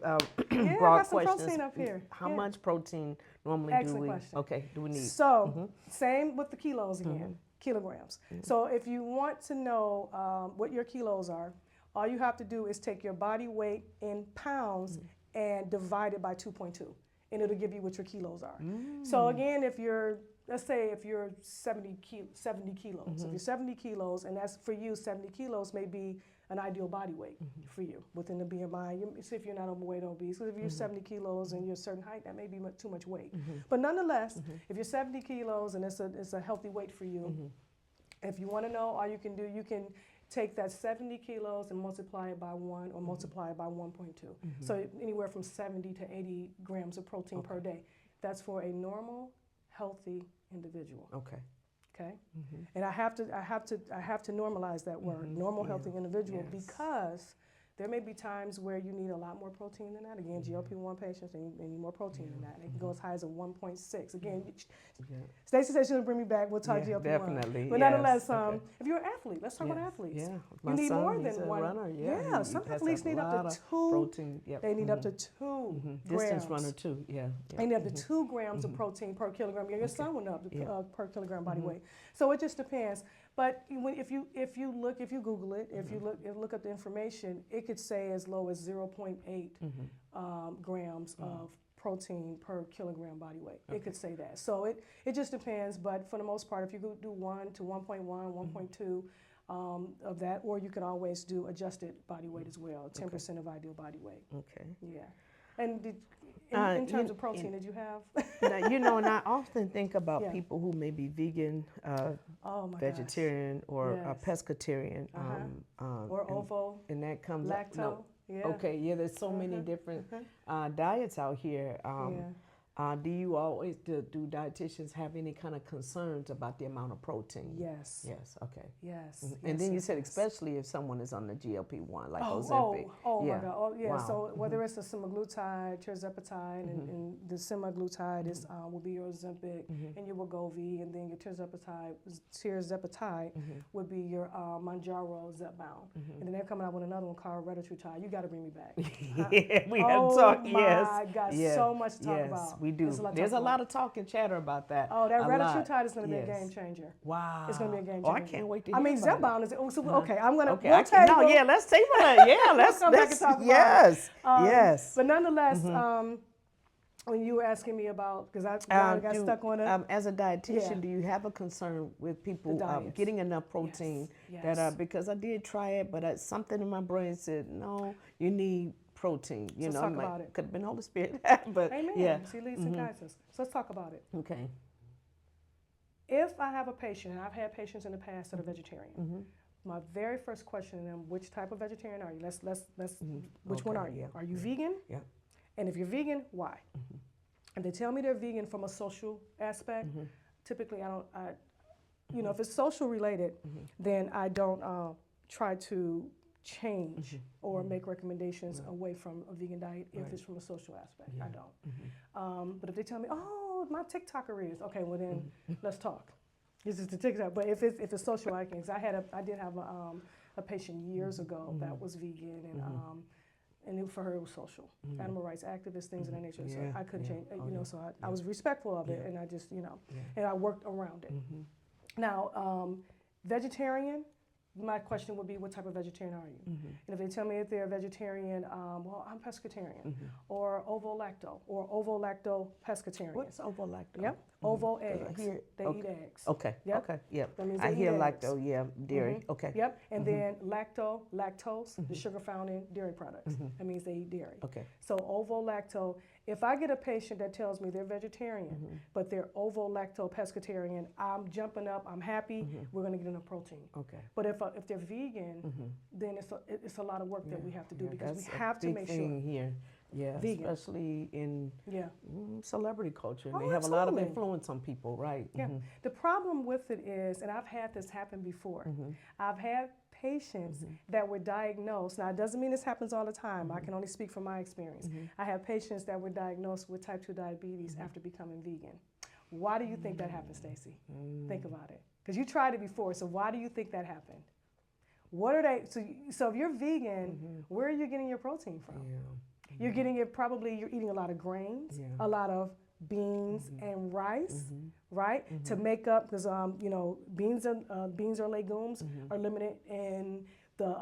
Speaker 4: a very broad question.
Speaker 3: Protein up here.
Speaker 4: How much protein normally do we?
Speaker 3: Question.
Speaker 4: Okay, do we need?
Speaker 3: So same with the kilos again, kilograms. So if you want to know what your kilos are, all you have to do is take your body weight in pounds and divide it by 2.2, and it'll give you what your kilos are. So again, if you're, let's say if you're 70 kilos, if you're 70 kilos, and that's for you, 70 kilos may be an ideal body weight for you within the BMI. See if you're not overweight or obese, because if you're 70 kilos and you're a certain height, that may be too much weight. But nonetheless, if you're 70 kilos and it's a healthy weight for you, if you want to know, all you can do, you can take that 70 kilos and multiply it by 1 or multiply it by 1.2. So anywhere from 70 to 80 grams of protein per day. That's for a normal, healthy individual. Okay. And I have to normalize that word, normal, healthy individual, because there may be times where you need a lot more protein than that. Again, GLP-1 patients, they need more protein than that. They can go as high as a 1.6. Again, Stacey said she's going to bring me back. We'll talk GLP-1. Definitely. But nonetheless, if you're an athlete, let's talk about athletes. You need more than one. Runner, some athletes need up to 2. Protein. They need up to 2 grams. Distance runner too. They need up to 2 grams of protein per kilogram. Your son went up per kilogram body weight. So it just depends. But if you Google it, if you look up the information, it could say as low as 0.8 grams of protein per kilogram body weight. It could say that. So it just depends. But for the most part, if you do 1 to 1.1, 1.2 of that, or you can always do adjusted body weight as well, 10% of ideal body weight. And in terms of protein, did you have?
Speaker 4: Now, and I often think about people who may be vegan, vegetarian, or pescatarian.
Speaker 3: Or ovo.
Speaker 4: And that comes
Speaker 3: lacto.
Speaker 4: No. Okay, there's so many different diets out here. Do you always, do dietitians have any kind of concerns about the amount of protein?
Speaker 3: Yes.
Speaker 4: Okay.
Speaker 3: Yes.
Speaker 4: And then you said especially if someone is on the GLP-1, like Ozempic.
Speaker 3: My God. Wow. So whether it's a semaglutide, tirzepatide, and the semaglutide is will be your Ozempic and your Wegovy, and then your tirzepatide would be your Mounjaro Zepbound. And then they're coming out with another one called retatrutide. You got to bring me back.
Speaker 4: We have talked.
Speaker 3: My God, so much to talk about.
Speaker 4: We do. There's a lot of talk and chatter about that.
Speaker 3: Oh, that retatrutide is going to be a game changer.
Speaker 4: Wow.
Speaker 3: It's going to be a game changer.
Speaker 4: Oh, I can't wait to hear about
Speaker 3: Zepbound is okay. I'm going to.
Speaker 4: Okay. Let's table that. Yeah, let's
Speaker 3: come back and talk about
Speaker 4: it. Yes.
Speaker 3: But nonetheless, when you were asking me about, because I got stuck on it.
Speaker 4: As a dietitian, do you have a concern with people getting enough protein? Yes. Because I did try it, but something in my brain said, no, you need protein.
Speaker 3: Let's talk about it.
Speaker 4: Could have been Holy Spirit, but
Speaker 3: Amen. He leads and guides us. So let's talk about it.
Speaker 4: Okay.
Speaker 3: If I have a patient, and I've had patients in the past that are vegetarian, my very first question to them: which type of vegetarian are you? Let's. Which one are you? Are you vegan?
Speaker 4: Yeah.
Speaker 3: And if you're vegan, why? And they tell me they're vegan from a social aspect. Typically, if it's social related, then I don't try to change or make recommendations away from a vegan diet if it's from a social aspect. I don't. But if they tell me, oh, my TikToker is, okay, well then let's talk. This is the TikTok. But if it's social, I can. I did have a patient years ago that was vegan and for her it was social, animal rights activists, things of that nature. So I couldn't change, so I was respectful of it, and I just, and I worked around it. Now, vegetarian, my question would be, what type of vegetarian are you? And if they tell me if they're a vegetarian, well, I'm pescatarian, or ovo-lacto, or ovo-lacto-pescatarian.
Speaker 4: What's ovo-lacto?
Speaker 3: Yep, ovo eggs. They eat eggs.
Speaker 4: Okay,
Speaker 3: Yep.
Speaker 4: okay, yep.
Speaker 3: That means
Speaker 4: I
Speaker 3: they
Speaker 4: hear
Speaker 3: eat eggs.
Speaker 4: lacto, dairy, okay.
Speaker 3: Yep, and then lactose, the sugar found in dairy products. That means they eat dairy.
Speaker 4: Okay.
Speaker 3: So ovo-lacto, if I get a patient that tells me they're vegetarian, but they're ovo-lacto-pescatarian, I'm jumping up, I'm happy, we're gonna get enough protein.
Speaker 4: Okay.
Speaker 3: But if they're vegan, then it's a lot of work that we have to do because we
Speaker 4: that's
Speaker 3: have
Speaker 4: a
Speaker 3: to
Speaker 4: big
Speaker 3: make
Speaker 4: thing
Speaker 3: sure.
Speaker 4: here. Yeah,
Speaker 3: Vegan.
Speaker 4: especially in celebrity culture.
Speaker 3: Oh,
Speaker 4: They have a lot of
Speaker 3: absolutely.
Speaker 4: influence on people, right?
Speaker 3: Yeah. The problem with it is, and I've had this happen before, I've had patients that were diagnosed. Now, it doesn't mean this happens all the time. I can only speak from my experience. I have patients that were diagnosed with type 2 diabetes after becoming vegan. Why do you think that happened, Stacey? Think about it. Because you tried it before, so why do you think that happened? What are they, so if you're vegan, where are you getting your protein from? You're getting it you're eating a lot of grains, a lot of beans and rice, right? To make up, because beans or legumes are limited in the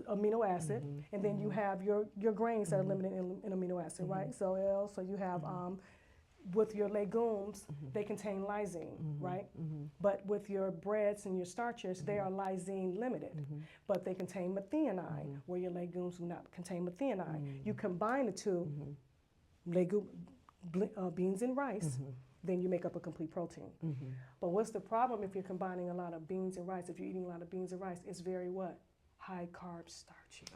Speaker 3: amino acid, and then you have your grains that are limited in amino acid, right? So you have with your legumes, they contain lysine, right? But with your breads and your starches, they are lysine limited, but they contain methionine, where your legumes do not contain methionine. You combine the two, beans and rice, then you make up a complete protein. But what's the problem if you're combining a lot of beans and rice? If you're eating a lot of beans and rice, it's very what? High carb, starchy.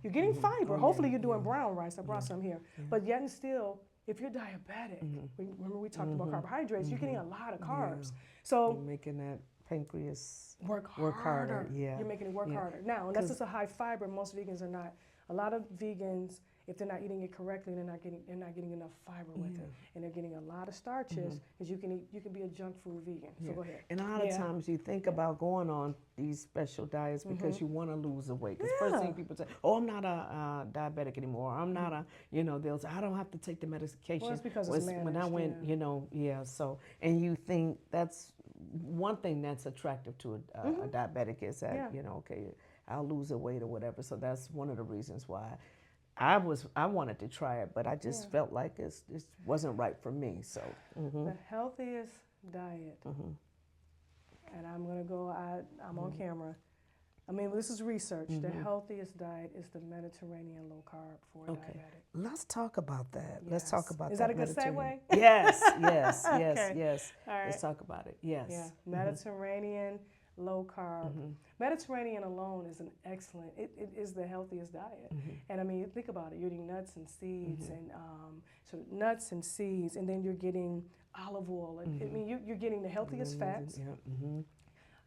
Speaker 3: You're getting fiber. Hopefully you're doing brown rice. I brought some here. But yet and still, if you're diabetic, remember we talked about carbohydrates, you're getting a lot of carbs. So
Speaker 4: You're making that pancreas
Speaker 3: work harder.
Speaker 4: Yeah.
Speaker 3: You're making it work harder. Now, unless it's a high fiber, most vegans are not. A lot of vegans, if they're not eating it correctly, they're not getting enough fiber with it, and they're getting a lot of starches. Because you can be a junk food vegan. So go ahead.
Speaker 4: And a lot of times you think about going on these special diets because you want to lose the weight. Because first thing people say, oh, I'm not a diabetic anymore. I'm not a, they'll say, I don't have to take the medication.
Speaker 3: Well, it's because it's managed,
Speaker 4: when I went, so, and you think that's one thing that's attractive to a diabetic is that, okay, I'll lose the weight or whatever. So that's one of the reasons why I wanted to try it, but I just felt like it wasn't right for me. So
Speaker 3: the healthiest diet, and I'm gonna go. I'm on camera. I mean, this is research. The healthiest diet is the Mediterranean low carb for a diabetic.
Speaker 4: Let's talk about that. Let's talk about that.
Speaker 3: Is that a good segue?
Speaker 4: Yes,
Speaker 3: Okay.
Speaker 4: yes.
Speaker 3: All right.
Speaker 4: Let's talk about it. Yes.
Speaker 3: Yeah, Mediterranean low carb. Mediterranean alone is an excellent. It is the healthiest diet. And I mean, think about it. You're eating nuts and seeds, and nuts and seeds, and then you're getting olive oil. I mean, you're getting the healthiest fats.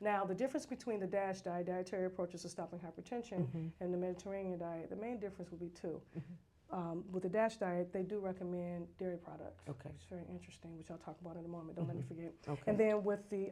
Speaker 3: Now, the difference between the DASH diet, dietary approaches to stopping hypertension, and the Mediterranean diet, the main difference would be two. With the DASH diet, they do recommend dairy products.
Speaker 4: Okay.
Speaker 3: It's very interesting, which I'll talk about in a moment. Don't let me forget.
Speaker 4: Okay.
Speaker 3: And then with the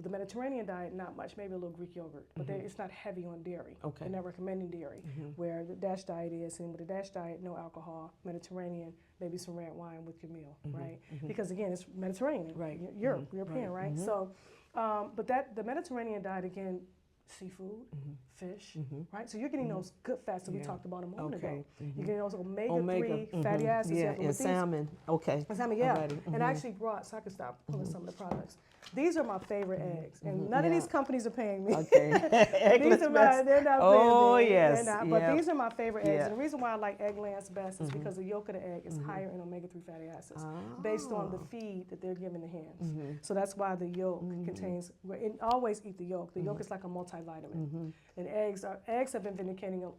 Speaker 3: Mediterranean diet, not much, maybe a little Greek yogurt, but it's not heavy on dairy.
Speaker 4: Okay.
Speaker 3: They're not recommending dairy, where the DASH diet is. And with the DASH diet, no alcohol, Mediterranean, maybe some red wine with your meal, right? Because again, it's Mediterranean,
Speaker 4: Right.
Speaker 3: European, right? So, but the Mediterranean diet, again, seafood, fish, right? So you're getting those good fats that we talked about a moment ago. You're getting those omega-3 fatty acids.
Speaker 4: and salmon. Okay.
Speaker 3: And salmon, And I actually brought, so I can stop pulling some of the products. These are my favorite eggs, and none of these companies are paying me.
Speaker 4: Okay.
Speaker 3: These are they're not paying
Speaker 4: Oh,
Speaker 3: me.
Speaker 4: yes.
Speaker 3: They're not, but these are my favorite eggs.
Speaker 4: Yeah.
Speaker 3: And the reason why I like Egglands best is because the yolk of the egg is higher in omega-3 fatty acids based on the feed that they're giving the hens. So that's why the yolk contains, and always eat the yolk. The yolk is like a multivitamin. multivitamin. And eggs have been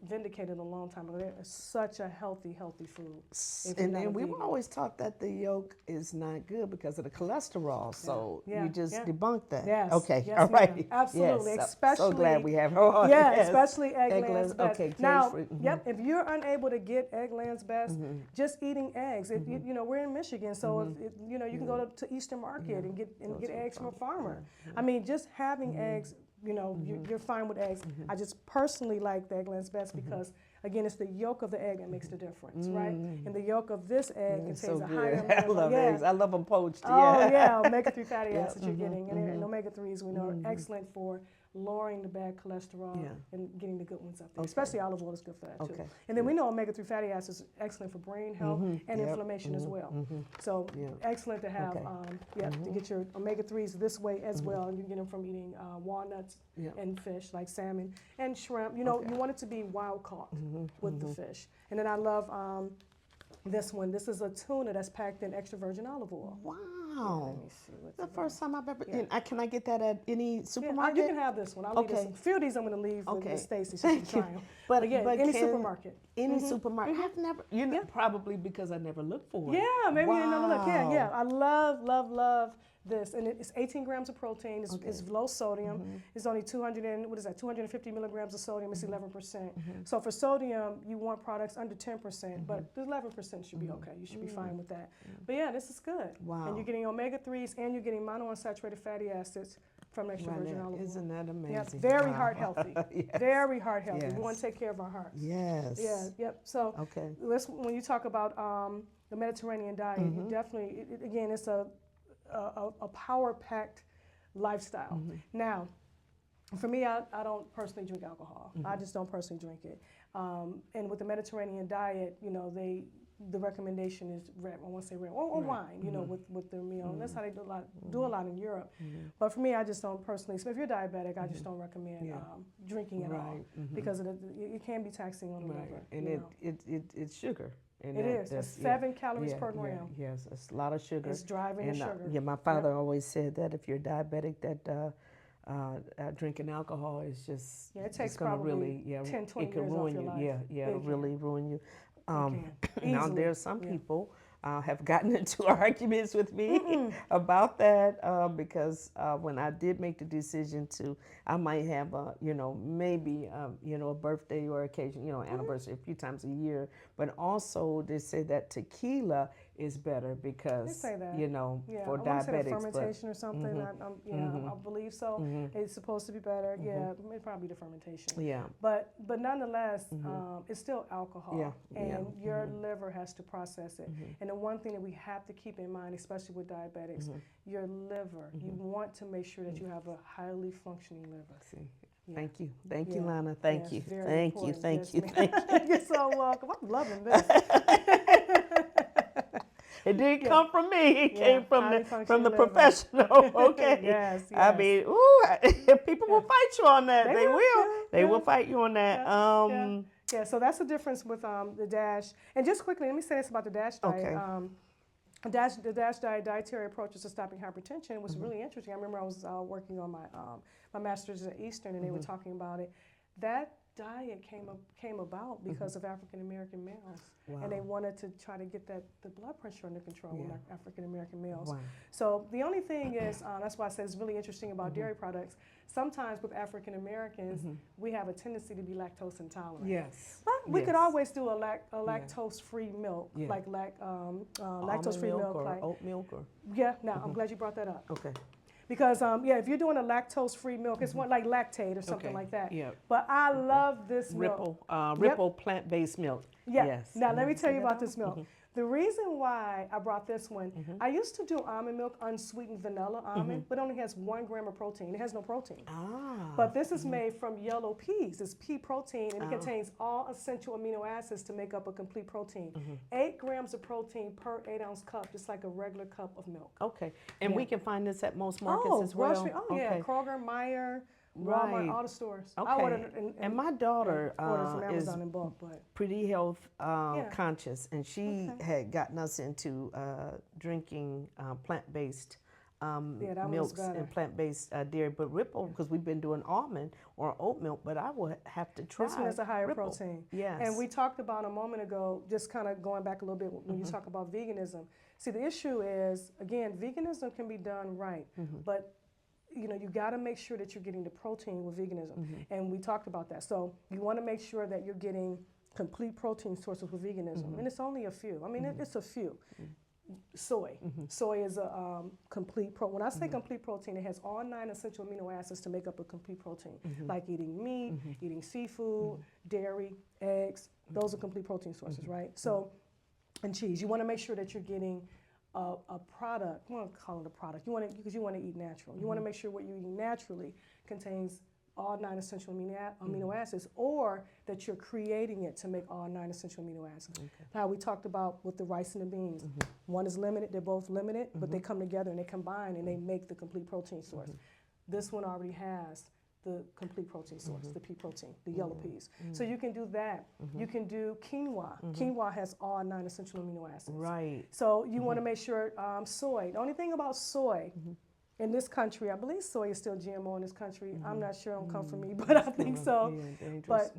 Speaker 3: vindicated a long time ago. They're such a healthy food.
Speaker 4: And then we were always taught that the yolk is not good because of the cholesterol. So you just debunked that.
Speaker 3: Yes.
Speaker 4: Okay.
Speaker 3: Yes,
Speaker 4: All right.
Speaker 3: ma'am. Absolutely.
Speaker 4: Yes.
Speaker 3: Especially.
Speaker 4: So glad we have her on.
Speaker 3: Yeah.
Speaker 4: Yes.
Speaker 3: Especially Eggland's Best.
Speaker 4: Okay.
Speaker 3: Now, if you're unable to get Eggland's Best, just eating eggs. If you know, we're in Michigan, so if you know, you can go to Eastern Market and get eggs from a farmer. I mean, just having eggs. You know, you're fine with eggs. I just personally like the Eggland's Best because, again, it's the yolk of the egg that makes the difference, right? And the yolk of this egg contains a higher amount of...
Speaker 4: I love eggs. I love them poached.
Speaker 3: Oh, yeah, omega-3 fatty acids you're getting. And omega-3s, we know, are excellent for lowering the bad cholesterol and getting the good ones up there. Especially olive oil is good for that, too. And then we know omega-3 fatty acids are excellent for brain health and inflammation as well. So excellent to have, to get your omega-3s this way as well. And you get them from eating walnuts and fish like salmon and shrimp. You know, you want it to be wild caught with the fish. And then I love this one. This is a tuna that's packed in extra virgin olive oil.
Speaker 4: Wow.
Speaker 3: Let me see.
Speaker 4: The first time I've ever... Can I get that at any supermarket?
Speaker 3: You can have this one. I'll leave this. A few of these I'm going to leave with Stacy so she can try them.
Speaker 4: But
Speaker 3: any supermarket.
Speaker 4: Any supermarket. I've never... You know, probably because I never looked for it.
Speaker 3: Yeah, maybe you never look. Yeah. I love this, and it's 18 grams of protein. It's low sodium. It's only 250 milligrams of sodium. It's 11%. So for sodium, you want products under 10%, but the 11% should be okay. You should be fine with that. But yeah, this is good.
Speaker 4: Wow.
Speaker 3: And you're getting omega-3s and you're getting monounsaturated fatty acids from extra virgin olive oil.
Speaker 4: Isn't that amazing?
Speaker 3: Yeah, very heart healthy. Very heart healthy.
Speaker 4: Yes.
Speaker 3: We want to take care of our hearts.
Speaker 4: Yes.
Speaker 3: Yeah. Yep. So when you talk about the Mediterranean diet, you definitely again it's a power-packed lifestyle. Now, for me, I don't personally drink alcohol. I just don't personally drink it. And with the Mediterranean diet, you know, the recommendation is red. I want to say red or wine. You know, with their meal. And that's how they do a lot in Europe. But for me, I just don't personally. So if you're diabetic, I just don't recommend drinking at all because it can be taxing on the liver.
Speaker 4: And it's sugar. And
Speaker 3: it is. It's 7 calories per gram.
Speaker 4: Yes, it's a lot of sugar.
Speaker 3: It's driving the sugar.
Speaker 4: Yeah, my father always said that if you're diabetic, that drinking alcohol is just
Speaker 3: it takes probably 10, 20
Speaker 4: it can
Speaker 3: years
Speaker 4: ruin
Speaker 3: off
Speaker 4: you.
Speaker 3: your life.
Speaker 4: It'll really ruin you.
Speaker 3: Now
Speaker 4: there are some people have gotten into arguments with me about that because when I did make the decision I might have maybe a birthday or occasion, anniversary a few times a year, but also they say that tequila is better because for diabetics. I say the fermentation or something. I believe so. It's supposed to be better. Yeah, it probably the fermentation. Yeah.
Speaker 3: But nonetheless, it's still alcohol, and your liver has to process it. And the one thing that we have to keep in mind, especially with diabetics, your liver. You want to make sure that you have a highly functioning liver.
Speaker 4: Thank you, Lana. Thank you.
Speaker 3: You're so welcome. I'm loving this.
Speaker 4: It didn't come from me. It came from the professional. Okay.
Speaker 3: Yes.
Speaker 4: I mean, people will fight you on that. They will. They will fight you on that.
Speaker 3: Yeah. So that's the difference with the DASH. And just quickly, let me say this about the DASH diet.
Speaker 4: Okay.
Speaker 3: The DASH dietary approaches to stopping hypertension was really interesting. I remember I was working on my master's at Eastern, and they were talking about it. That diet came about because of African American males, and they wanted to try to get the blood pressure under control with African American males.
Speaker 4: Wow.
Speaker 3: So the only thing is, that's why I say it's really interesting about dairy products. Sometimes with African Americans, we have a tendency to be lactose intolerant.
Speaker 4: Yes.
Speaker 3: But we could always do a lactose-free milk, like lactose-free milk,
Speaker 4: or
Speaker 3: like
Speaker 4: oat milk, or
Speaker 3: Now I'm glad you brought that up.
Speaker 4: okay.
Speaker 3: Because if you're doing a lactose-free milk, it's one like Lactate or something like that.
Speaker 4: Yeah.
Speaker 3: But I love this milk.
Speaker 4: Ripple plant-based milk.
Speaker 3: Yeah.
Speaker 4: Yes.
Speaker 3: Now let me tell you about this milk. The reason why I brought this one, I used to do almond milk, unsweetened vanilla almond, but it only has 1 gram of protein. It has no protein. But this is made from yellow peas. It's pea protein, and it contains all essential amino acids to make up a complete protein. 8 grams of protein per 8-ounce cup, just like a regular cup of milk.
Speaker 4: Okay. And we can find this at most markets as well?
Speaker 3: Yeah. Kroger, Meyer, Walmart, all the stores.
Speaker 4: Okay.
Speaker 3: I ordered
Speaker 4: and my daughter
Speaker 3: from
Speaker 4: is
Speaker 3: Amazon in bulk, but
Speaker 4: pretty health conscious, and she had gotten us into drinking plant-based milks and plant-based dairy, but Ripple, because we've been doing almond or oat milk, but I will have to try.
Speaker 3: This one is a higher
Speaker 4: Ripple.
Speaker 3: protein.
Speaker 4: Yes.
Speaker 3: And we talked about a moment ago, just kind of going back a little bit when you talk about veganism. See, the issue is, again, veganism can be done right, but you got to make sure that you're getting the protein with veganism. And we talked about that. So you want to make sure that you're getting complete protein sources with veganism. And it's only a few. I mean, it's a few. Soy. Soy is a complete protein. When I say complete protein, it has all 9 essential amino acids to make up a complete protein, like eating meat, eating seafood, dairy, eggs. Those are complete protein sources, right? So, and cheese. You want to make sure that you're getting a product. I want to call it a product. Because you want to eat natural. You want to make sure what you're eating naturally contains all 9 essential amino acids, or that you're creating it to make all 9 essential amino acids. How we talked about with the rice and the beans. One is limited, they're both limited, but they come together and they combine and they make the complete protein source. This one already has the complete protein source, the pea protein, the yellow peas. So you can do that. You can do quinoa. Quinoa has all 9 essential amino acids.
Speaker 4: Right.
Speaker 3: So you want to make sure soy. The only thing about soy, in this country, I believe soy is still GMO in this country. I'm not sure, don't come from me, but I think so. But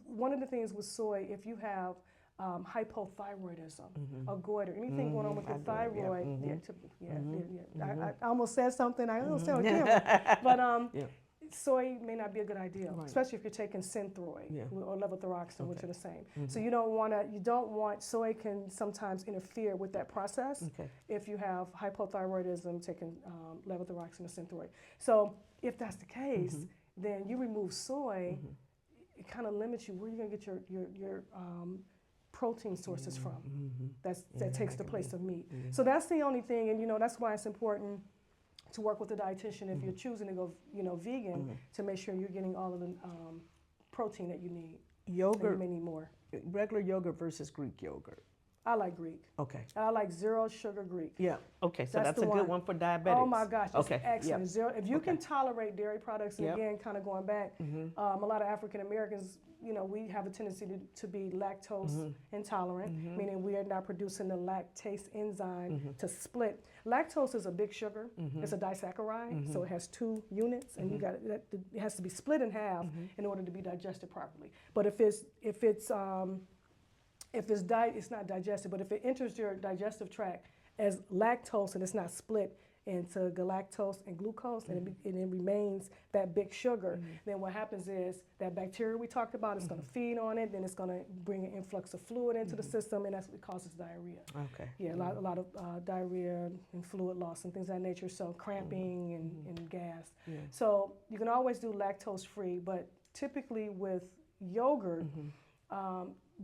Speaker 3: one of the things with soy, if you have hypothyroidism, or goiter, anything going on with your thyroid, I almost said something, I almost said on camera, but soy may not be a good idea, especially if you're taking Synthroid or levothyroxine, which are the same. So you don't want, soy can sometimes interfere with that process if you have hypothyroidism, taking levothyroxine or Synthroid. So if that's the case, then you remove soy, it kind of limits you where you're going to get your protein sources from. That takes the place of meat. So that's the only thing, and that's why it's important to work with a dietitian if you're choosing to go, vegan, to make sure you're getting all of the protein that you need.
Speaker 4: Yogurt.
Speaker 3: You may need more.
Speaker 4: Regular yogurt versus Greek yogurt.
Speaker 3: I like Greek.
Speaker 4: Okay.
Speaker 3: I like 0 sugar Greek.
Speaker 4: Yeah. Okay. So that's a
Speaker 3: the
Speaker 4: good one for diabetics.
Speaker 3: Oh my gosh, that's excellent.
Speaker 4: Yep.
Speaker 3: 0. If you can tolerate dairy products, and again, kind of going back, a lot of African Americans, we have a tendency to be lactose intolerant, meaning we are not producing the lactase enzyme to split. Lactose is a big sugar. It's a disaccharide, so it has 2 units, and it has to be split in half in order to be digested properly. But if it's not digested, but if it enters your digestive tract as lactose and it's not split into galactose and glucose, and it remains that big sugar, then what happens is that bacteria we talked about is going to feed on it, then it's going to bring an influx of fluid into the system, and that's what causes diarrhea. Okay. Yeah, a lot of diarrhea and fluid loss and things of that nature, so cramping and gas. Yeah. So you can always do lactose-free, but typically with yogurt,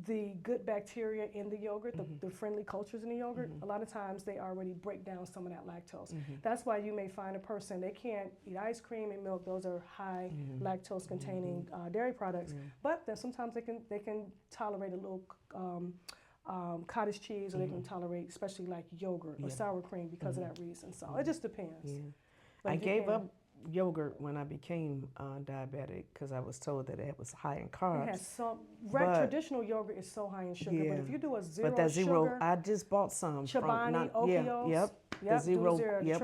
Speaker 3: the good bacteria in the yogurt, the friendly cultures in the yogurt, a lot of times they already break down some of that lactose. That's why you may find a person, they can't eat ice cream and milk. Those are high lactose containing dairy products. But then sometimes they can tolerate a little cottage cheese, or they can tolerate especially like yogurt or sour cream because of that reason. So it just depends. Yeah.
Speaker 4: I gave up yogurt when I became diabetic because I was told that it was high in carbs.
Speaker 3: It has traditional yogurt is so high in sugar, but if you do a zero
Speaker 4: but that zero,
Speaker 3: sugar,
Speaker 4: I just bought some
Speaker 3: Chobani,
Speaker 4: from
Speaker 3: Okios,
Speaker 4: the zero,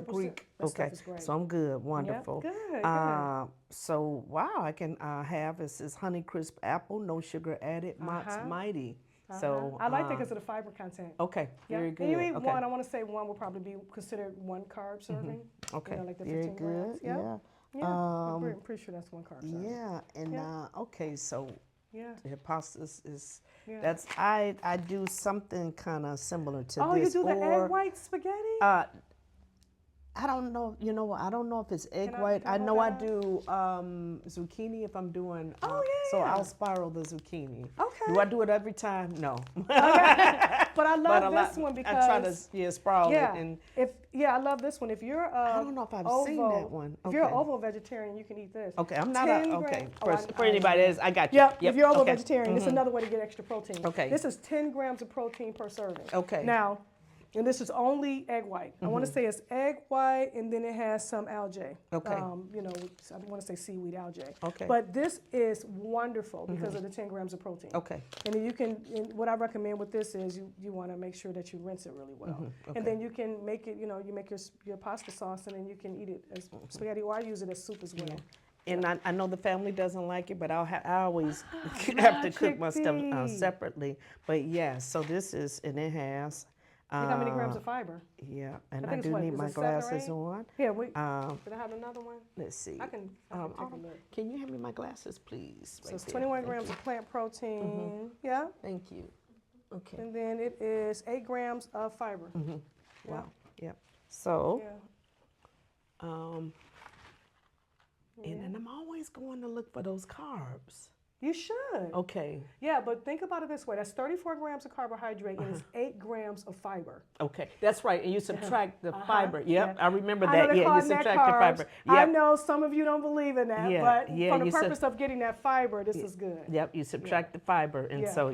Speaker 4: Greek. Okay, so I'm good, wonderful.
Speaker 3: Yep, good.
Speaker 4: So wow, I can have this Honeycrisp apple, no sugar added, Mott's Mighty. So
Speaker 3: I like that because of the fiber content.
Speaker 4: Okay, very good.
Speaker 3: And you eat one. I want to say one will probably be considered 1 carb serving.
Speaker 4: Okay,
Speaker 3: like the
Speaker 4: very
Speaker 3: 15 grams.
Speaker 4: good. Yeah.
Speaker 3: I'm pretty sure that's 1 carb serving.
Speaker 4: Yeah, and okay, so the pasta is
Speaker 3: that's
Speaker 4: I do something kind of similar to this.
Speaker 3: Oh, you do the egg white spaghetti?
Speaker 4: I don't know. You know what? I don't know if it's egg white. I know I do zucchini if I'm doing. So I'll spiral the zucchini. Okay. Do I do it every time? No.
Speaker 3: Okay. But I love this one because
Speaker 4: I try to spiral it and.
Speaker 3: I love this one. If you're
Speaker 4: I don't know if I've seen that one.
Speaker 3: If you're an ovo vegetarian, you can eat this.
Speaker 4: Okay, I'm not for anybody that is. I got you.
Speaker 3: Yep. If you're ovo vegetarian, it's another way to get extra protein.
Speaker 4: Okay.
Speaker 3: This is 10 grams of protein per serving.
Speaker 4: Okay.
Speaker 3: Now, And this is only egg white. I want to say it's egg white, and then it has some algae.
Speaker 4: Okay.
Speaker 3: You know, I want to say seaweed algae.
Speaker 4: Okay.
Speaker 3: But this is wonderful because of the 10 grams of protein.
Speaker 4: Okay.
Speaker 3: And then you can, and what I recommend with this is you want to make sure that you rinse it really well.
Speaker 4: Okay.
Speaker 3: And then you can make it, you know, you make your pasta sauce, and then you can eat it as spaghetti, or I use it as soup as well.
Speaker 4: And I know the family doesn't like it, but I always have to cook my stuff separately. But yeah, so this is, and it has.
Speaker 3: Look how many grams of fiber.
Speaker 4: Yeah, and
Speaker 3: I
Speaker 4: I
Speaker 3: think
Speaker 4: do
Speaker 3: it's what,
Speaker 4: need
Speaker 3: is
Speaker 4: my
Speaker 3: it 7 or
Speaker 4: glasses
Speaker 3: 8?
Speaker 4: on.
Speaker 3: Here, did I have another one?
Speaker 4: Let's see.
Speaker 3: I can take a look.
Speaker 4: Can you hand me my glasses, please?
Speaker 3: So it's 21 grams of plant protein. Yeah.
Speaker 4: Thank you. Okay.
Speaker 3: And then it is 8 grams of fiber.
Speaker 4: Wow. Yep. So,
Speaker 3: Yeah.
Speaker 4: and then I'm always going to look for those carbs.
Speaker 3: You should.
Speaker 4: Okay.
Speaker 3: Yeah, but think about it this way. That's 34 grams of carbohydrate and it's 8 grams of fiber.
Speaker 4: Okay, that's right. And you subtract the fiber. Yep,
Speaker 3: Yeah.
Speaker 4: I remember
Speaker 3: I know
Speaker 4: that.
Speaker 3: they're
Speaker 4: Yeah, you
Speaker 3: calling that
Speaker 4: subtract the
Speaker 3: carbs.
Speaker 4: fiber.
Speaker 3: I
Speaker 4: Yep.
Speaker 3: know some of you don't believe in that,
Speaker 4: Yeah,
Speaker 3: but
Speaker 4: yeah,
Speaker 3: for the
Speaker 4: you
Speaker 3: purpose of getting that fiber, this is good.
Speaker 4: Yep, you subtract the fiber. And
Speaker 3: Yeah.
Speaker 4: so,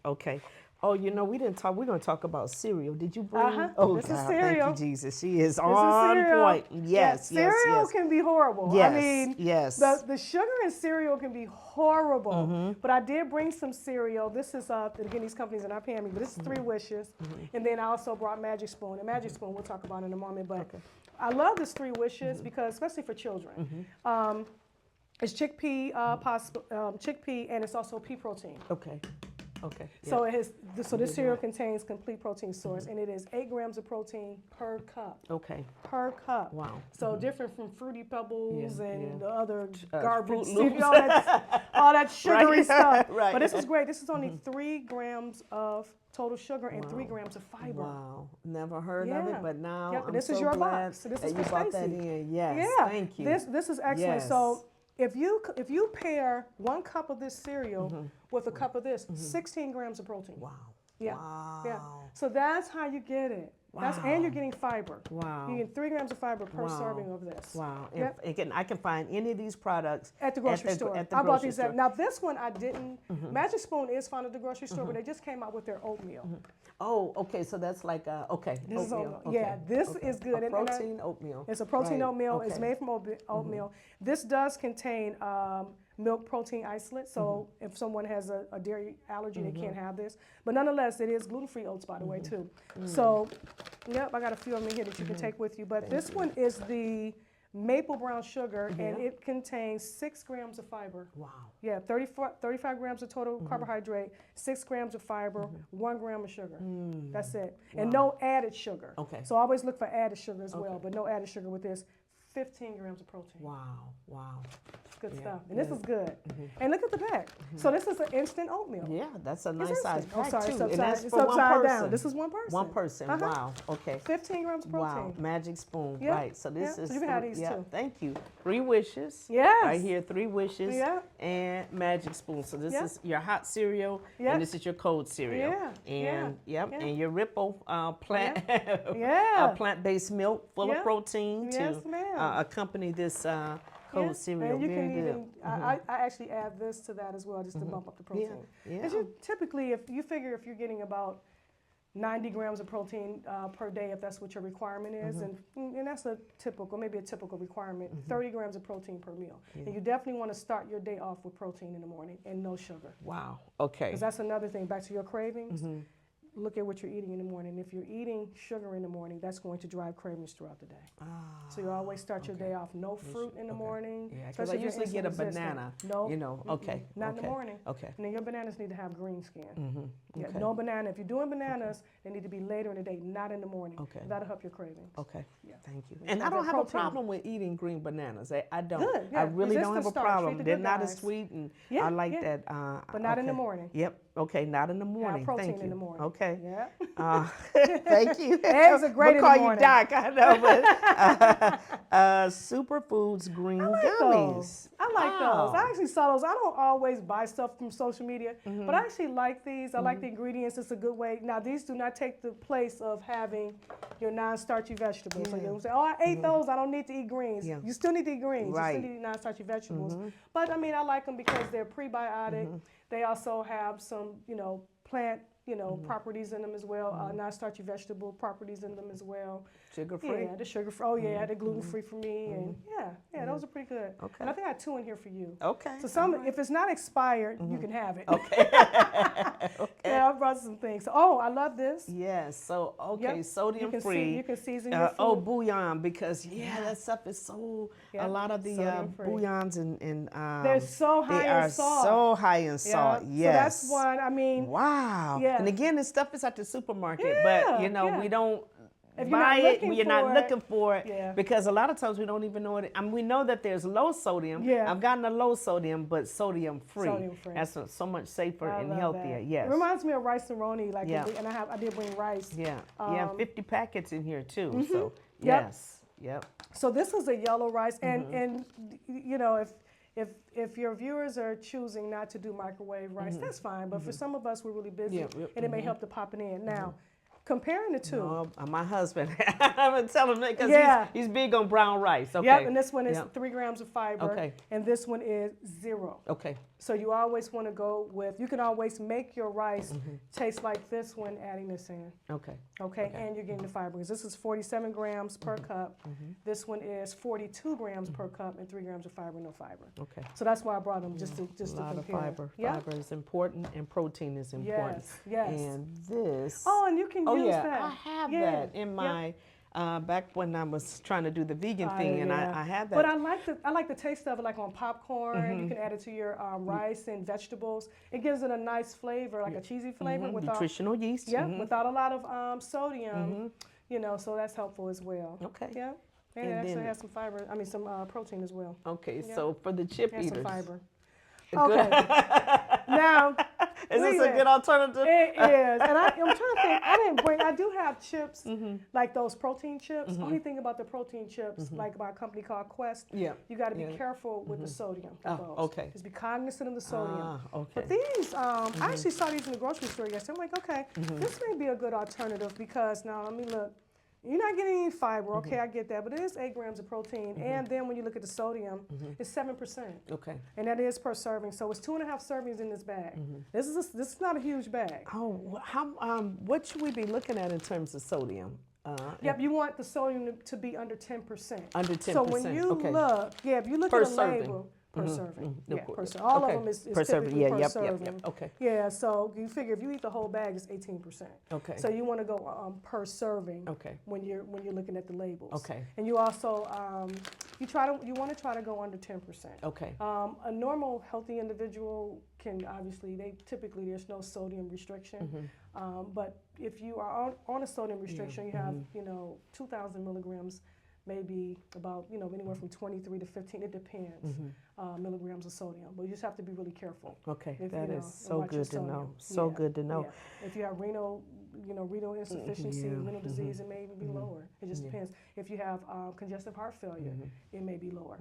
Speaker 4: okay. Oh, you know, we didn't talk. We're going to talk about cereal. Did you bring? Oh,
Speaker 3: This is
Speaker 4: God,
Speaker 3: cereal.
Speaker 4: thank you, Jesus. She is
Speaker 3: This
Speaker 4: on
Speaker 3: is cereal.
Speaker 4: point. Yes,
Speaker 3: Yeah, cereal
Speaker 4: yes.
Speaker 3: can be horrible.
Speaker 4: Yes,
Speaker 3: I mean,
Speaker 4: yes.
Speaker 3: the sugar in cereal can be horrible. But I did bring some cereal. This is, again, these companies are not paying me, but this is 3 Wishes. And then I also brought Magic Spoon. And Magic Spoon we'll talk about in a moment. But I love this 3 Wishes because, especially for children, it's chickpea, chickpea, and it's also pea protein.
Speaker 4: Okay. Okay.
Speaker 3: So it has. So this cereal contains complete protein source, and it is 8 grams of protein per cup.
Speaker 4: Okay.
Speaker 3: Per cup.
Speaker 4: Wow.
Speaker 3: So different from Fruity Pebbles and the other
Speaker 4: Fruit
Speaker 3: garbage,
Speaker 4: Loops.
Speaker 3: all that sugary
Speaker 4: Right.
Speaker 3: stuff.
Speaker 4: Right.
Speaker 3: But this is great. This is only 3 grams of total sugar and 3 grams of fiber.
Speaker 4: Wow. Never heard of
Speaker 3: Yeah.
Speaker 4: it, but now
Speaker 3: Yep,
Speaker 4: I'm
Speaker 3: this is
Speaker 4: so
Speaker 3: your
Speaker 4: glad
Speaker 3: box. So this
Speaker 4: that
Speaker 3: is
Speaker 4: you
Speaker 3: for
Speaker 4: brought that
Speaker 3: Stacy.
Speaker 4: in. Yes.
Speaker 3: Yeah.
Speaker 4: Thank you.
Speaker 3: This is excellent.
Speaker 4: Yes.
Speaker 3: So if you pair 1 cup of this cereal with a cup of this, 16 grams of protein.
Speaker 4: Wow.
Speaker 3: Yeah.
Speaker 4: Wow.
Speaker 3: Yeah. So that's how you get it. And you're getting fiber.
Speaker 4: Wow.
Speaker 3: You get 3 grams of fiber per serving of this.
Speaker 4: Wow.
Speaker 3: Yep.
Speaker 4: And I can find any of these products
Speaker 3: At the grocery store.
Speaker 4: At the
Speaker 3: I bought
Speaker 4: grocery
Speaker 3: these
Speaker 4: store.
Speaker 3: now this one I didn't. Magic Spoon is found at the grocery store, but they just came out with their oatmeal.
Speaker 4: Oh, okay. So that's like
Speaker 3: This is
Speaker 4: oatmeal.
Speaker 3: oatmeal. Yeah, this is good.
Speaker 4: A
Speaker 3: And I-
Speaker 4: protein oatmeal.
Speaker 3: It's a protein
Speaker 4: Right.
Speaker 3: oatmeal. It's
Speaker 4: Okay.
Speaker 3: made from oatmeal. This does contain milk protein isolate. So if someone has a dairy allergy, they can't have this. But nonetheless, it is gluten-free oats, by the way, too. So, yep, I got a few of them in here that you can take with you. But this one is the maple brown sugar, and it contains 6 grams of fiber.
Speaker 4: Wow.
Speaker 3: Yeah, 35 grams of total carbohydrate, 6 grams of fiber, 1 gram of sugar. That's it. And no added sugar.
Speaker 4: Okay.
Speaker 3: So always look for added sugar as well, but no added sugar with this. 15 grams of protein.
Speaker 4: Wow. Wow.
Speaker 3: Good stuff. And this is good. And look at the back. So this is an instant oatmeal.
Speaker 4: Yeah, that's a
Speaker 3: It's
Speaker 4: nice size
Speaker 3: instant. Oh,
Speaker 4: pack
Speaker 3: sorry,
Speaker 4: too.
Speaker 3: it's
Speaker 4: And
Speaker 3: upside,
Speaker 4: that's
Speaker 3: it's
Speaker 4: for one
Speaker 3: upside
Speaker 4: person.
Speaker 3: down. This is one person.
Speaker 4: One person. Wow. Okay.
Speaker 3: 15 grams of protein.
Speaker 4: Wow. Magic Spoon.
Speaker 3: Yeah.
Speaker 4: Right. So this
Speaker 3: Yeah.
Speaker 4: is.
Speaker 3: So you can have these
Speaker 4: yeah.
Speaker 3: too.
Speaker 4: Thank you. 3 Wishes.
Speaker 3: Yes.
Speaker 4: Right here, 3 Wishes.
Speaker 3: Yeah.
Speaker 4: And Magic Spoon. So this
Speaker 3: Yeah.
Speaker 4: is your hot cereal,
Speaker 3: Yeah.
Speaker 4: and this is your cold cereal.
Speaker 3: Yeah.
Speaker 4: And
Speaker 3: Yeah.
Speaker 4: and your Ripple plant
Speaker 3: Yeah.
Speaker 4: plant-based milk full
Speaker 3: Yeah.
Speaker 4: of protein
Speaker 3: Yes,
Speaker 4: to
Speaker 3: ma'am.
Speaker 4: accompany this cold
Speaker 3: Yeah.
Speaker 4: cereal.
Speaker 3: And you
Speaker 4: Very
Speaker 3: can
Speaker 4: good.
Speaker 3: even, I actually add this to that as well, just to bump up the protein.
Speaker 4: Yeah.
Speaker 3: Because you typically, if you figure if you're getting about 90 grams of protein per day, if that's what your requirement is, and that's a typical, maybe a typical requirement, 30 grams of protein per meal. And you definitely want to start your day off with protein in the morning and no sugar.
Speaker 4: Wow. Okay.
Speaker 3: Because that's another thing, back to your cravings. Look at what you're eating in the morning. If you're eating sugar in the morning, that's going to drive cravings throughout the day. So you always start your day off no fruit in the morning.
Speaker 4: Yeah, because I
Speaker 3: especially if you're
Speaker 4: usually get a
Speaker 3: insulin resistant.
Speaker 4: banana.
Speaker 3: No,
Speaker 4: You know. Okay.
Speaker 3: not in the
Speaker 4: okay,
Speaker 3: morning.
Speaker 4: Okay.
Speaker 3: And then your bananas need to have green skin. Yeah,
Speaker 4: Okay.
Speaker 3: no banana. If you're doing bananas, they need to be later in the day, not in the morning.
Speaker 4: Okay.
Speaker 3: That'll help your cravings.
Speaker 4: Okay.
Speaker 3: Yeah.
Speaker 4: Thank you.
Speaker 3: Make
Speaker 4: And
Speaker 3: sure
Speaker 4: I don't
Speaker 3: that
Speaker 4: have a
Speaker 3: protein-
Speaker 4: problem with eating green bananas. I don't.
Speaker 3: Good,
Speaker 4: I
Speaker 3: yeah.
Speaker 4: really don't have a
Speaker 3: Resistant starch.
Speaker 4: problem.
Speaker 3: Feed the
Speaker 4: They're
Speaker 3: good
Speaker 4: not as
Speaker 3: guys.
Speaker 4: sweet, and
Speaker 3: Yeah,
Speaker 4: I like
Speaker 3: yeah.
Speaker 4: that.
Speaker 3: But not in the
Speaker 4: okay.
Speaker 3: morning.
Speaker 4: Yep. Okay. Not in the morning.
Speaker 3: Have protein
Speaker 4: Thank you.
Speaker 3: in the morning.
Speaker 4: Okay.
Speaker 3: Yeah.
Speaker 4: Thank you.
Speaker 3: Eggs are great
Speaker 4: We'll
Speaker 3: in
Speaker 4: call
Speaker 3: the
Speaker 4: you
Speaker 3: morning.
Speaker 4: Doc. I know, but Superfoods green gummies.
Speaker 3: Those. I like those. I actually saw those. I don't always buy stuff from social media, but I actually like these. I like the ingredients. It's a good way. Now, these do not take the place of having your non-starchy vegetables. So you say, oh, I ate those. I don't need to eat greens.
Speaker 4: Yeah.
Speaker 3: You still need to eat greens.
Speaker 4: Right.
Speaker 3: You still need to eat non-starchy vegetables. But, I mean, I like them because they're prebiotic. They also have some, plant properties in them as well, non-starchy vegetable properties in them as well.
Speaker 4: Sugar-free?
Speaker 3: Yeah, the sugar-free. Oh, yeah, the gluten-free for me. And those are pretty good.
Speaker 4: Okay.
Speaker 3: And I think I have 2 in here for you.
Speaker 4: Okay.
Speaker 3: So if it's not expired, you can have it.
Speaker 4: Okay. Okay.
Speaker 3: Yeah, I brought some things. So, I love this.
Speaker 4: Yes. So, okay,
Speaker 3: Yep.
Speaker 4: sodium-free.
Speaker 3: You can season your food.
Speaker 4: Bouillon, because, that stuff is so, a lot of the bouillons and
Speaker 3: they're so high in salt.
Speaker 4: so high in salt,
Speaker 3: So
Speaker 4: yes.
Speaker 3: that's one, I mean.
Speaker 4: Wow.
Speaker 3: Yeah.
Speaker 4: And again, this stuff is at the supermarket,
Speaker 3: Yeah,
Speaker 4: but, we don't
Speaker 3: if
Speaker 4: buy it,
Speaker 3: you're
Speaker 4: we're not looking for it,
Speaker 3: Yeah.
Speaker 4: because a lot of times we don't even know it. I mean, we know that there's low sodium.
Speaker 3: Yeah.
Speaker 4: I've gotten a low sodium, but sodium-free.
Speaker 3: Sodium-free.
Speaker 4: That's so much safer
Speaker 3: I
Speaker 4: and
Speaker 3: love
Speaker 4: healthier,
Speaker 3: that.
Speaker 4: yes.
Speaker 3: It reminds me of rice and roni,
Speaker 4: Yeah.
Speaker 3: and I did bring rice.
Speaker 4: Yeah, 50 packets in here too, so,
Speaker 3: Yep.
Speaker 4: yes, yep.
Speaker 3: So this is a yellow rice, and if your viewers are choosing not to do microwave rice, that's fine. But for some of us, we're really busy, and it may help to pop it in. Now, comparing the two.
Speaker 4: No, my husband, I'm gonna tell him that because he's big on brown rice. Okay.
Speaker 3: Yep, and this one is 3 grams of fiber,
Speaker 4: Okay.
Speaker 3: and this one is 0.
Speaker 4: Okay.
Speaker 3: So you always want to go with, you can always make your rice taste like this one, adding this in.
Speaker 4: Okay.
Speaker 3: Okay, and you're getting the fiber. Because this is 47 grams per cup. This one is 42 grams per cup and 3 grams of fiber, no fiber.
Speaker 4: Okay.
Speaker 3: So that's why I brought them, just to
Speaker 4: A lot of
Speaker 3: compare.
Speaker 4: fiber.
Speaker 3: Yeah.
Speaker 4: Fiber is important, and protein is important.
Speaker 3: Yes.
Speaker 4: And this.
Speaker 3: Oh, and you can use that.
Speaker 4: I have
Speaker 3: Yeah.
Speaker 4: that in my. Back when I was trying to do the vegan thing, and
Speaker 3: yeah.
Speaker 4: I had that.
Speaker 3: But I like the taste of it, like on popcorn. You can add it to your rice and vegetables. It gives it a nice flavor, like a cheesy flavor, without
Speaker 4: nutritional yeast.
Speaker 3: without a lot of sodium. So that's helpful as well.
Speaker 4: Okay.
Speaker 3: Yeah, and it actually has some fiber. I mean, some protein as well.
Speaker 4: Okay, so for the chip
Speaker 3: And
Speaker 4: eaters.
Speaker 3: some fiber. Okay. Now,
Speaker 4: Is this a good alternative?
Speaker 3: It is. And I'm trying to think. I do have chips, like those protein chips. Only thing about the protein chips, like by a company called Quest, you got to be careful with the sodium. With those.
Speaker 4: Okay.
Speaker 3: Just be cognizant of the sodium.
Speaker 4: Okay.
Speaker 3: But these, I actually saw these in the grocery store yesterday. I'm like, okay, this may be a good alternative because now, let me look. You're not getting any fiber, okay, I get that, but it is 8 grams of protein, and then when you look at the sodium, it's 7%.
Speaker 4: Okay.
Speaker 3: And that is per serving, so it's 2.5 servings in this bag. This is not a huge bag.
Speaker 4: Oh, what should we be looking at in terms of sodium?
Speaker 3: Yep, you want the sodium to be under 10%.
Speaker 4: Under 10%.
Speaker 3: So when you look, if you look
Speaker 4: Per
Speaker 3: at a
Speaker 4: serving.
Speaker 3: label, per serving.
Speaker 4: No,
Speaker 3: Yeah,
Speaker 4: per-
Speaker 3: per serving. All
Speaker 4: okay.
Speaker 3: of them is
Speaker 4: Per serving,
Speaker 3: typically per
Speaker 4: yep,
Speaker 3: serving.
Speaker 4: okay.
Speaker 3: Yeah, so you figure if you eat the whole bag, it's 18%.
Speaker 4: Okay.
Speaker 3: So you want to go per serving.
Speaker 4: Okay.
Speaker 3: When you're looking at the labels.
Speaker 4: Okay.
Speaker 3: And you also you want to try to go under 10%.
Speaker 4: Okay.
Speaker 3: A normal healthy individual can obviously typically there's no sodium restriction. But if you are on a sodium restriction, you have 2,000 milligrams, maybe about anywhere from 23 to 15. It depends. Milligrams of sodium, but you just have to be really careful.
Speaker 4: Okay,
Speaker 3: If,
Speaker 4: that is so
Speaker 3: watch your
Speaker 4: good to know.
Speaker 3: sodium.
Speaker 4: So
Speaker 3: Yeah,
Speaker 4: good to know.
Speaker 3: yeah. If you have renal insufficiency, renal disease, it may be lower. It just depends. If you have congestive heart failure, it may be lower.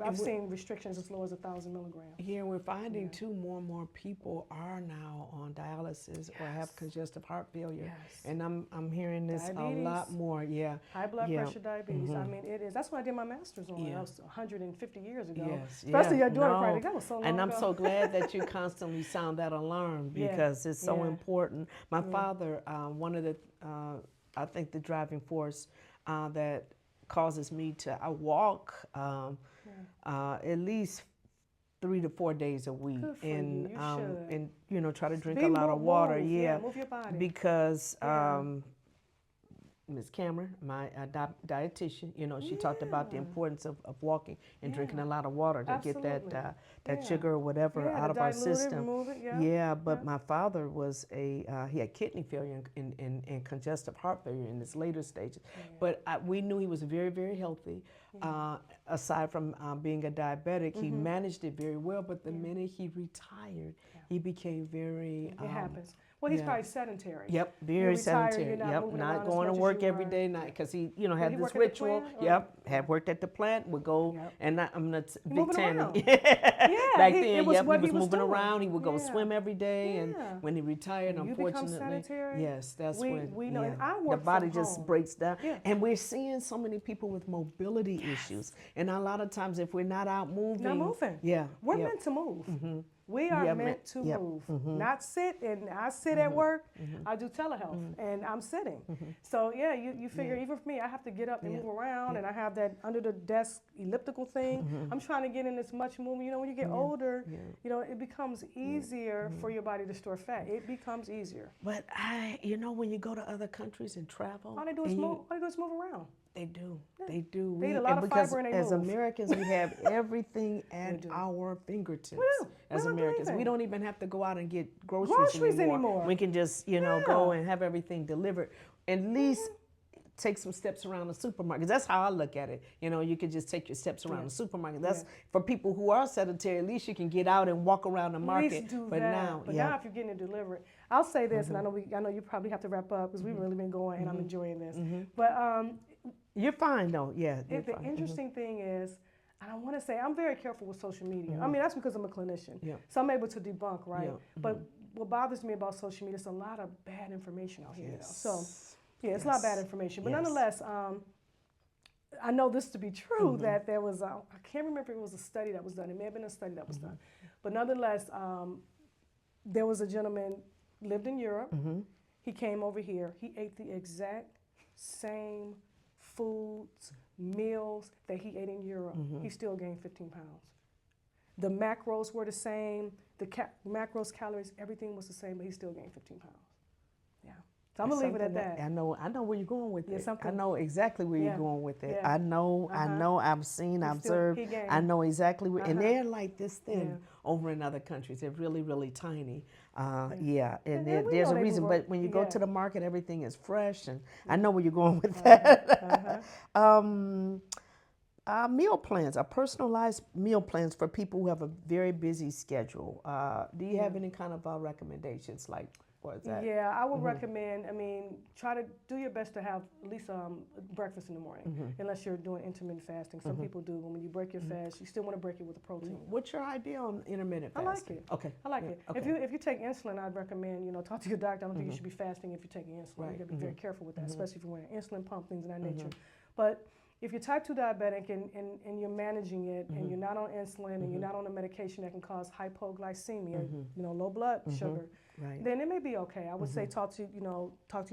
Speaker 3: I've seen restrictions as low as 1,000 milligrams.
Speaker 4: Yeah, we're finding too more and more people are now on dialysis or have congestive heart failure, and I'm hearing this
Speaker 3: Diabetes.
Speaker 4: a lot more. Yeah,
Speaker 3: High blood pressure, diabetes. I mean, it is. That's what I did my master's on. That was 150 years ago.
Speaker 4: Yes,
Speaker 3: Especially your daughter
Speaker 4: no.
Speaker 3: project. That was so long
Speaker 4: And I'm
Speaker 3: ago.
Speaker 4: so glad that you constantly sound that alarm because it's so important. My father, one of the, I think the driving force that causes me to, I walk at least 3 to 4 days a week,
Speaker 3: Good for
Speaker 4: and
Speaker 3: you. You
Speaker 4: and try to drink
Speaker 3: Be
Speaker 4: a lot of water.
Speaker 3: move.
Speaker 4: Yeah,
Speaker 3: Move your body.
Speaker 4: because Ms. Cameron, my dietitian, she talked about the importance of walking and drinking a lot of water to get that sugar or whatever out of our system.
Speaker 3: Remove it,
Speaker 4: But my father was he had kidney failure and congestive heart failure in his later stages. But we knew he was very, very healthy. Aside from being a diabetic, he managed it very well. But the minute he retired, he became very.
Speaker 3: It happens. Well, he's probably sedentary.
Speaker 4: Yep,
Speaker 3: You're
Speaker 4: very
Speaker 3: retired,
Speaker 4: sedentary.
Speaker 3: you're not
Speaker 4: Yep,
Speaker 3: moving
Speaker 4: not
Speaker 3: around as
Speaker 4: going to
Speaker 3: much as
Speaker 4: work
Speaker 3: you
Speaker 4: every
Speaker 3: were.
Speaker 4: day, because he,
Speaker 3: Did
Speaker 4: had
Speaker 3: he
Speaker 4: this
Speaker 3: work at the
Speaker 4: ritual.
Speaker 3: plant, or-
Speaker 4: Yep, had worked at the plant. Would go,
Speaker 3: Yep.
Speaker 4: and I'm not big
Speaker 3: moving
Speaker 4: tanning.
Speaker 3: around.
Speaker 4: Back
Speaker 3: it
Speaker 4: then,
Speaker 3: was
Speaker 4: yep,
Speaker 3: what
Speaker 4: he
Speaker 3: he
Speaker 4: was
Speaker 3: was
Speaker 4: moving
Speaker 3: doing.
Speaker 4: around. He would go
Speaker 3: Yeah.
Speaker 4: swim every day, and
Speaker 3: Yeah.
Speaker 4: when he retired,
Speaker 3: When you become
Speaker 4: unfortunately,
Speaker 3: sedentary,
Speaker 4: yes, that's when
Speaker 3: we know.
Speaker 4: yeah,
Speaker 3: And I
Speaker 4: the
Speaker 3: work
Speaker 4: body
Speaker 3: from
Speaker 4: just
Speaker 3: home.
Speaker 4: breaks down.
Speaker 3: Yeah.
Speaker 4: And we're seeing so many people with mobility issues, and a lot of times, if we're not out moving,
Speaker 3: Not moving.
Speaker 4: yeah,
Speaker 3: We're
Speaker 4: yep.
Speaker 3: meant to move. We are meant to move, not sit. And I sit at work. I do telehealth, and I'm sitting. So yeah, you figure even for me, I have to get up and move around, and I have that under the desk elliptical thing. I'm trying to get in as much movement. You know, when you get older, you know, it becomes easier for your body to store fat. It becomes easier.
Speaker 4: But you know, when you go to other countries and travel,
Speaker 3: All they do is move. All they do is move around.
Speaker 4: They do. They do.
Speaker 3: They eat a lot of fiber and they
Speaker 4: as
Speaker 3: move.
Speaker 4: Americans, we have everything at our fingertips.
Speaker 3: We do.
Speaker 4: As
Speaker 3: We don't do
Speaker 4: Americans, we
Speaker 3: anything.
Speaker 4: don't even have to go out and get groceries anymore. We can just, you know, go and have everything delivered. At least take some steps around the supermarket. That's how I look at it. You know, you can just take your steps around the supermarket. That's for people who are sedentary. At least you can get out and walk around the market.
Speaker 3: At least do
Speaker 4: but
Speaker 3: that.
Speaker 4: now,
Speaker 3: But now, if you're getting it delivered, I'll say this, and I know you probably have to wrap up because we've really been going, and I'm enjoying this. But
Speaker 4: you're fine though. Yeah.
Speaker 3: the interesting thing is, and I want to say I'm very careful with social media. I mean, that's because I'm a clinician, so I'm able to debunk, right? But what bothers me about social media is a lot of bad information out here. So yeah, it's a lot of bad information. But nonetheless, I know this to be true that there was I can't remember if it was a study that was done. It may have been a study that was done, but nonetheless, there was a gentleman lived in Europe. He came over here. He ate the exact same foods, meals that he ate in Europe. He still gained 15 pounds. The macros were the same, the macros, calories, everything was the same, but he still gained 15 pounds. Yeah. So I'm gonna leave it at that.
Speaker 4: I know where you're going with it.
Speaker 3: Something.
Speaker 4: I know exactly where you're going with it.
Speaker 3: Yeah.
Speaker 4: I know, I've seen, I've observed. I know exactly where, and they're like this thin over in other countries. They're really, really tiny. And there's a reason. But when you go to the market, everything is fresh, and I know where you're going with that. Meal plans, personalized meal plans for people who have a very busy schedule. Do you have any kind of recommendations like?
Speaker 3: Yeah, I would recommend, try to do your best to have at least breakfast in the morning, unless you're doing intermittent fasting. Some people do, but when you break your fast, you still want to break it with a protein.
Speaker 4: What's your idea on intermittent fasting?
Speaker 3: I like it.
Speaker 4: Okay.
Speaker 3: I like it. Okay. If you take insulin, I'd recommend, talk to your doctor. I don't think you should be fasting if you're taking insulin.
Speaker 4: Right.
Speaker 3: You got to be very careful with that, especially if you're wearing insulin pump, things of that nature. But if you're type 2 diabetic and you're managing it and you're not on insulin and you're not on a medication that can cause hypoglycemia, low blood sugar, then it may be okay. I would say talk to your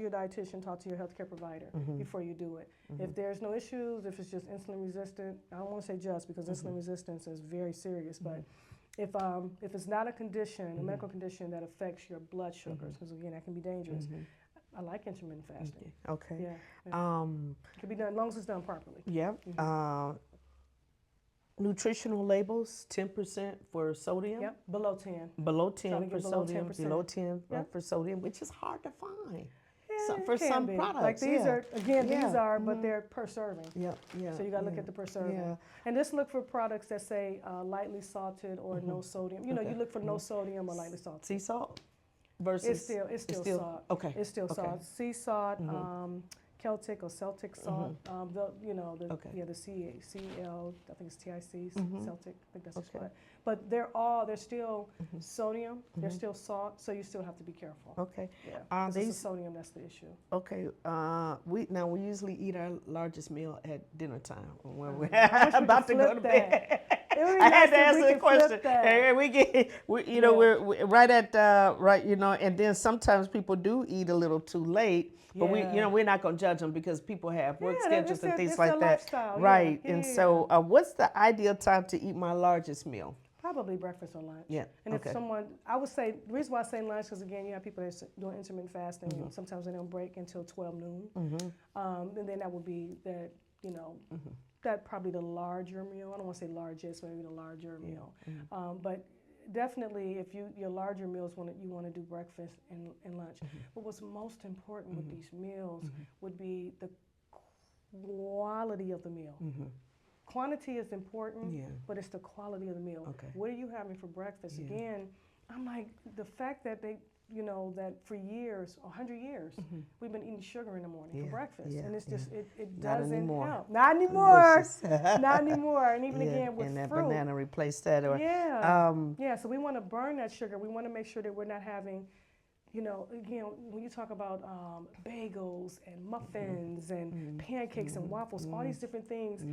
Speaker 3: dietitian, talk to your healthcare provider before you do it. If there's no issues, if it's just insulin resistant, I don't want to say just because insulin resistance is very serious, but if it's not a condition, a medical condition that affects your blood sugars, because again that can be dangerous. I like intermittent fasting.
Speaker 4: Okay.
Speaker 3: Yeah. It can be done as long as it's done properly.
Speaker 4: Yeah. Nutritional labels, 10% for sodium.
Speaker 3: Yep. Below 10.
Speaker 4: Below 10 for
Speaker 3: below
Speaker 4: sodium.
Speaker 3: 10%.
Speaker 4: Below 10 for sodium, which is hard to find.
Speaker 3: Yeah,
Speaker 4: for some
Speaker 3: be.
Speaker 4: products.
Speaker 3: Like these are, again, these are, but they're per serving.
Speaker 4: Yeah.
Speaker 3: So you got to look at the per serving.
Speaker 4: Yeah.
Speaker 3: And just look for products that say lightly salted or no sodium. You look for no sodium or lightly salted.
Speaker 4: Sea salt versus
Speaker 3: It's still salt.
Speaker 4: Okay.
Speaker 3: It's still salt. Sea salt, Celtic or Celtic salt. The CL, I think it's TIC, Celtic. I think that's what. But they're still sodium. They're still salt. So you still have to be careful.
Speaker 4: Okay.
Speaker 3: Yeah. It's the sodium that's the issue.
Speaker 4: Okay. We usually eat our largest meal at dinner time when we're about to go to bed. I had to answer the question. And we're right at and then sometimes people do eat a little too late. But we're not gonna judge them because people have work schedules and things like that.
Speaker 3: Lifestyle.
Speaker 4: Right.
Speaker 3: Yeah.
Speaker 4: And so, what's the ideal time to eat my largest meal?
Speaker 3: Probably breakfast or lunch.
Speaker 4: Yeah.
Speaker 3: And if someone, I would say, the reason why I say lunch, because again, you have people that's doing intermittent fasting, and sometimes they don't break until 12 noon. And then that would be that, that probably the larger meal. I don't want to say largest, maybe the larger meal. But definitely, if your larger meals, you want to do breakfast and lunch. But what's most important with these meals would be the quality of the meal. Quantity is important, but it's the quality of the meal.
Speaker 4: Okay.
Speaker 3: What are you having for breakfast? Again, I'm like, the fact that they, that for years, 100 years, we've been eating sugar in the morning for breakfast. And it's just, it doesn't help. Not anymore. Not anymore. And even again with
Speaker 4: and that
Speaker 3: fruit.
Speaker 4: banana replaced that. Or,
Speaker 3: so we want to burn that sugar. We want to make sure that we're not having, you know, again, when you talk about bagels and muffins and pancakes and waffles, all these different things,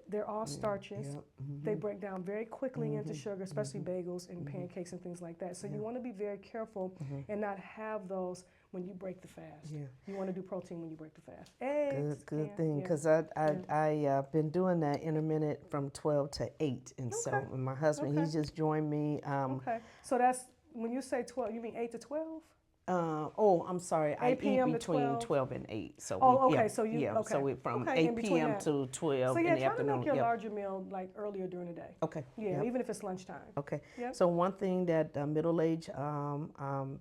Speaker 3: they're all starches. They break down very quickly into sugar, especially bagels and pancakes and things like that. So you want to be very careful and not have those when you break the fast. You want to do protein when you break the fast. Eggs.
Speaker 4: Good thing, because I've been doing that intermittent from 12 to 8, and so my husband, he just joined me.
Speaker 3: Okay, so that's, when you say 12, you mean 8 to 12?
Speaker 4: I'm sorry. I eat
Speaker 3: PM to
Speaker 4: between
Speaker 3: 12?
Speaker 4: 12 and 8. So
Speaker 3: So you
Speaker 4: so we from
Speaker 3: Okay,
Speaker 4: 8 p.m. to 12
Speaker 3: So
Speaker 4: in the
Speaker 3: try to
Speaker 4: afternoon.
Speaker 3: make your larger meal like earlier during the day.
Speaker 4: Okay.
Speaker 3: Even if it's lunchtime.
Speaker 4: Okay.
Speaker 3: Yep.
Speaker 4: So one thing that middle-aged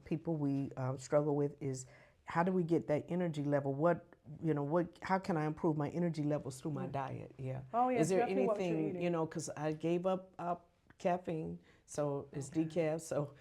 Speaker 4: people we struggle with is, how do we get that energy level? How can I improve my energy levels through my diet?
Speaker 3: Oh, yeah,
Speaker 4: Is there
Speaker 3: definitely what you're
Speaker 4: anything,
Speaker 3: eating.
Speaker 4: because I gave up caffeine, so it's decaf. So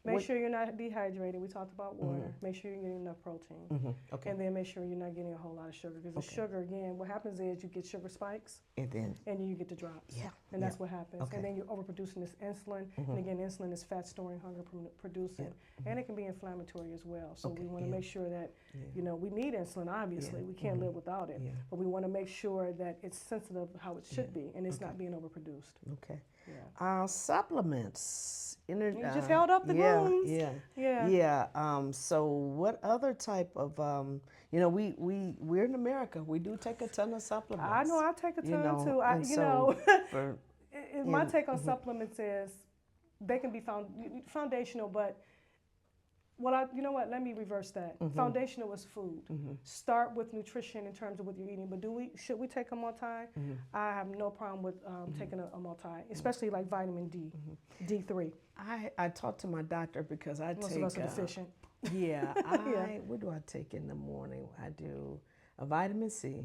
Speaker 3: Make sure you're not dehydrated. We talked about water. Make sure you're getting enough protein.
Speaker 4: Okay.
Speaker 3: And then make sure you're not getting a whole lot of sugar. Because the sugar, again, what happens is you get sugar spikes
Speaker 4: And then
Speaker 3: you get the drops. And that's what happens. And then you're overproducing this insulin. And again, insulin is fat storing, hunger producing. And it can be inflammatory as well. So we want to make sure that, we need insulin, obviously. We can't live without it. But we want to make sure that it's sensitive how it should be and it's not being overproduced.
Speaker 4: Okay. Supplements.
Speaker 3: You just held up the wounds.
Speaker 4: So what other type of we're in America. We do take a ton of supplements.
Speaker 3: I know I take a ton too. My take on supplements is they can be foundational, but let me reverse that. Foundational is food. Start with nutrition in terms of what you're eating, but should we take a multi? I have no problem with taking a multi, especially like vitamin D, D3.
Speaker 4: I talked to my doctor because I
Speaker 3: Most
Speaker 4: take.
Speaker 3: of us are deficient.
Speaker 4: What do I take in the morning? I do a vitamin C.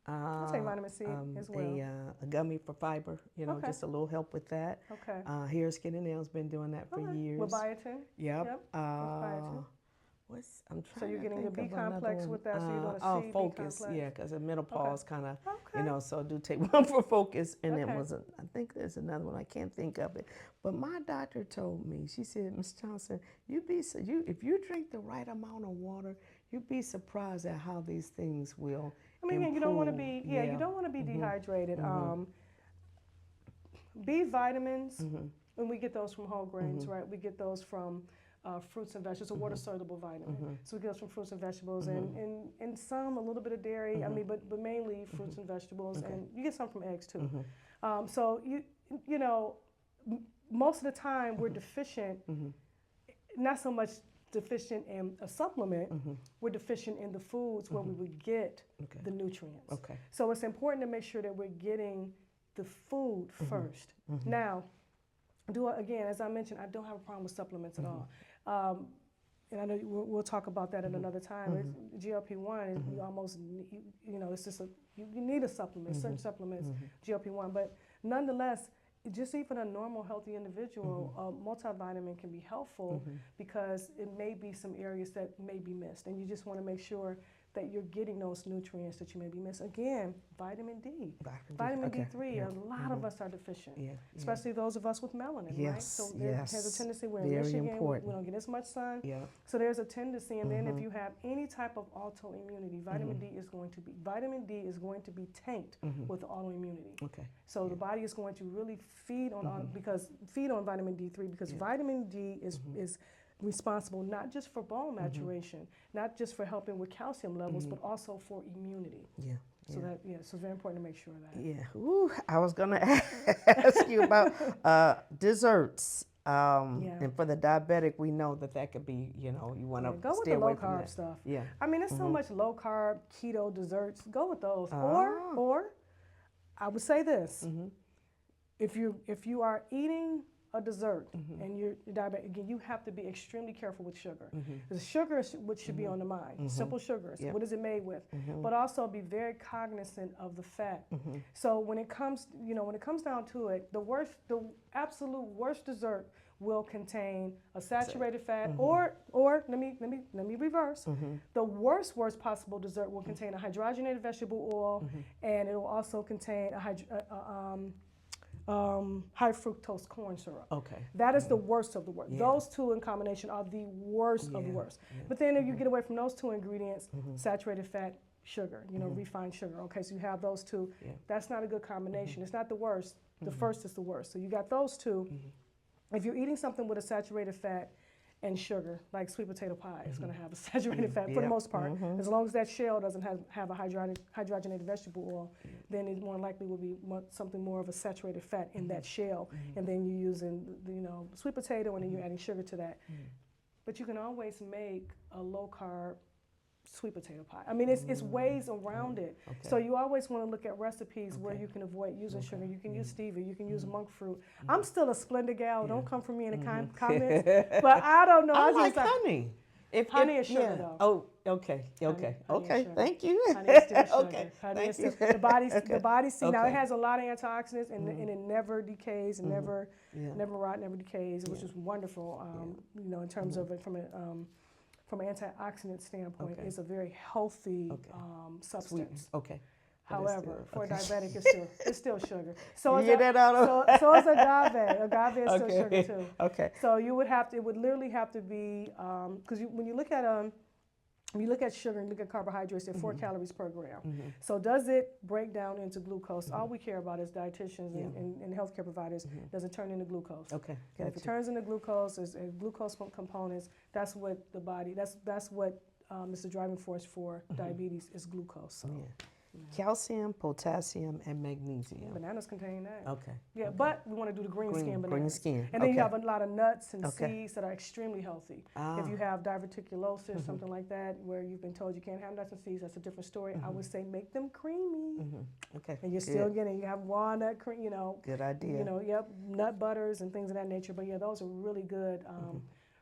Speaker 3: I'll take vitamin C as well.
Speaker 4: A gummy for fiber, just a little help with that.
Speaker 3: Okay.
Speaker 4: Hair, skin, and nails, been doing that for years.
Speaker 3: With biotin?
Speaker 4: Yep.
Speaker 3: Biotin.
Speaker 4: I'm trying
Speaker 3: So you're
Speaker 4: to
Speaker 3: getting the
Speaker 4: think
Speaker 3: B
Speaker 4: of another
Speaker 3: complex
Speaker 4: one.
Speaker 3: with that, so you're doing a C, B
Speaker 4: focus,
Speaker 3: complex?
Speaker 4: because the menopause kind of,
Speaker 3: Okay.
Speaker 4: so I do take one for focus, and
Speaker 3: Okay.
Speaker 4: I think there's another one, I can't think of it. But my doctor told me, she said, Ms. Johnson, if you drink the right amount of water, you'd be surprised at how these things will improve.
Speaker 3: You don't want to be, you don't want to be dehydrated. B vitamins, and we get those from whole grains, right? We get those from fruits and vegetables, a water-soluble vitamin. So we get those from fruits and vegetables, and some, a little bit of dairy, but mainly fruits and vegetables, and you get some from eggs too. So, most of the time we're deficient, not so much deficient in a supplement, we're deficient in the foods where we would get the nutrients.
Speaker 4: Okay.
Speaker 3: So it's important to make sure that we're getting the food first. Now, again, as I mentioned, I don't have a problem with supplements at all. And I know we'll talk about that at another time. GLP-1, you almost, it's just you need a supplement, certain supplements, GLP-1. But nonetheless, just even a normal healthy individual, a multivitamin can be helpful because it may be some areas that may be missed. And you just want to make sure that you're getting those nutrients that you may be missing. Again, vitamin D. Vitamin D3, a lot of us are deficient, especially those of us with melanin, right? So there has a tendency, we're in Michigan, we don't get as much sun. So there's a tendency, and then if you have any type of autoimmunity, vitamin D is going to be tanked with autoimmunity.
Speaker 4: Okay.
Speaker 3: So the body is going to really feed on vitamin D3 because vitamin D is responsible not just for bone maturation, not just for helping with calcium levels, but also for immunity. So it's very important to make sure of that.
Speaker 4: Ooh, I was gonna ask you about desserts. And for the diabetic, we know that could be, you want to
Speaker 3: go with
Speaker 4: stay
Speaker 3: the
Speaker 4: away
Speaker 3: low
Speaker 4: from
Speaker 3: carb
Speaker 4: that.
Speaker 3: stuff.
Speaker 4: Yeah.
Speaker 3: I mean, there's so much low carb, keto desserts. Go with those. Or I would say this: if you are eating a dessert and you're diabetic, again, you have to be extremely careful with sugar. The sugar is what should be on the mind. Simple sugars. What is it made with? But also be very cognizant of the fat. So when it comes down to it, the absolute worst dessert will contain a saturated fat, or let me reverse. The worst possible dessert will contain a hydrogenated vegetable oil, and it will also contain a high fructose corn syrup.
Speaker 4: Okay.
Speaker 3: That is the worst of the worst.
Speaker 4: Yeah.
Speaker 3: Those two in combination are the worst of the worst. But then if you get away from those two ingredients, saturated fat, sugar, refined sugar. Okay, so you have those two.
Speaker 4: Yeah.
Speaker 3: That's not a good combination. It's not the worst. The first is the worst. So you got those two. If you're eating something with a saturated fat and sugar, like sweet potato pie, it's going to have a saturated fat for the most part. As long as that shell doesn't have a hydrogenated vegetable oil, then it more likely will be something more of a saturated fat in that shell. And then you're using sweet potato, and then you're adding sugar to that. But you can always make a low carb sweet potato pie. I mean, it's ways around it. Okay. So you always want to look at recipes where you can avoid using sugar. You can use stevia. You can use monk fruit. I'm still a Splenda gal. Don't come for me in the comments. But I don't know.
Speaker 4: I like honey.
Speaker 3: Honey is sugar, though.
Speaker 4: Oh, okay. Okay. Thank you.
Speaker 3: Honey is still sugar.
Speaker 4: Okay.
Speaker 3: Honey is
Speaker 4: Thank
Speaker 3: still, the body. See, now it
Speaker 4: Okay.
Speaker 3: has a lot of antioxidants, and it never decays, and never rot, never decays, which is wonderful. In terms of it from an antioxidant standpoint, it's a very healthy substance.
Speaker 4: Okay.
Speaker 3: However, for a diabetic, it's still sugar. So
Speaker 4: You get that out of
Speaker 3: so it's agave. Agave is still sugar too.
Speaker 4: Okay.
Speaker 3: So it would literally have to be because when you look at sugar and look at carbohydrates, they're 4 calories per gram. So does it break down into glucose? All we care about as dietitians and healthcare providers, does it turn into glucose?
Speaker 4: Okay.
Speaker 3: And if it turns into glucose, there's glucose components. That's what the body. That's what is the driving force for diabetes is glucose. So.
Speaker 4: Calcium, potassium, and magnesium.
Speaker 3: Bananas contain that.
Speaker 4: Okay.
Speaker 3: Yeah,
Speaker 4: okay.
Speaker 3: but we want to do the green skin bananas.
Speaker 4: Green skin.
Speaker 3: And then you
Speaker 4: Okay.
Speaker 3: have a lot of nuts and
Speaker 4: Okay.
Speaker 3: seeds that are extremely healthy.
Speaker 4: Ah.
Speaker 3: If you have diverticulosis, something like that, where you've been told you can't have nuts and seeds, that's a different story. I would say make them creamy.
Speaker 4: Okay.
Speaker 3: And you're still getting, you have walnut cream,
Speaker 4: Good idea.
Speaker 3: Nut butters and things of that nature. But yeah, those are really good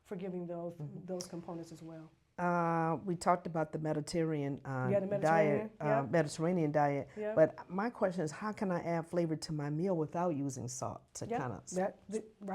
Speaker 3: for giving those components as well.
Speaker 4: We talked about the Mediterranean
Speaker 3: the Mediterranean,
Speaker 4: diet,
Speaker 3: yep.
Speaker 4: Mediterranean diet.
Speaker 3: Yep.
Speaker 4: But my question is, how can I add flavor to my meal without using salt to kind of?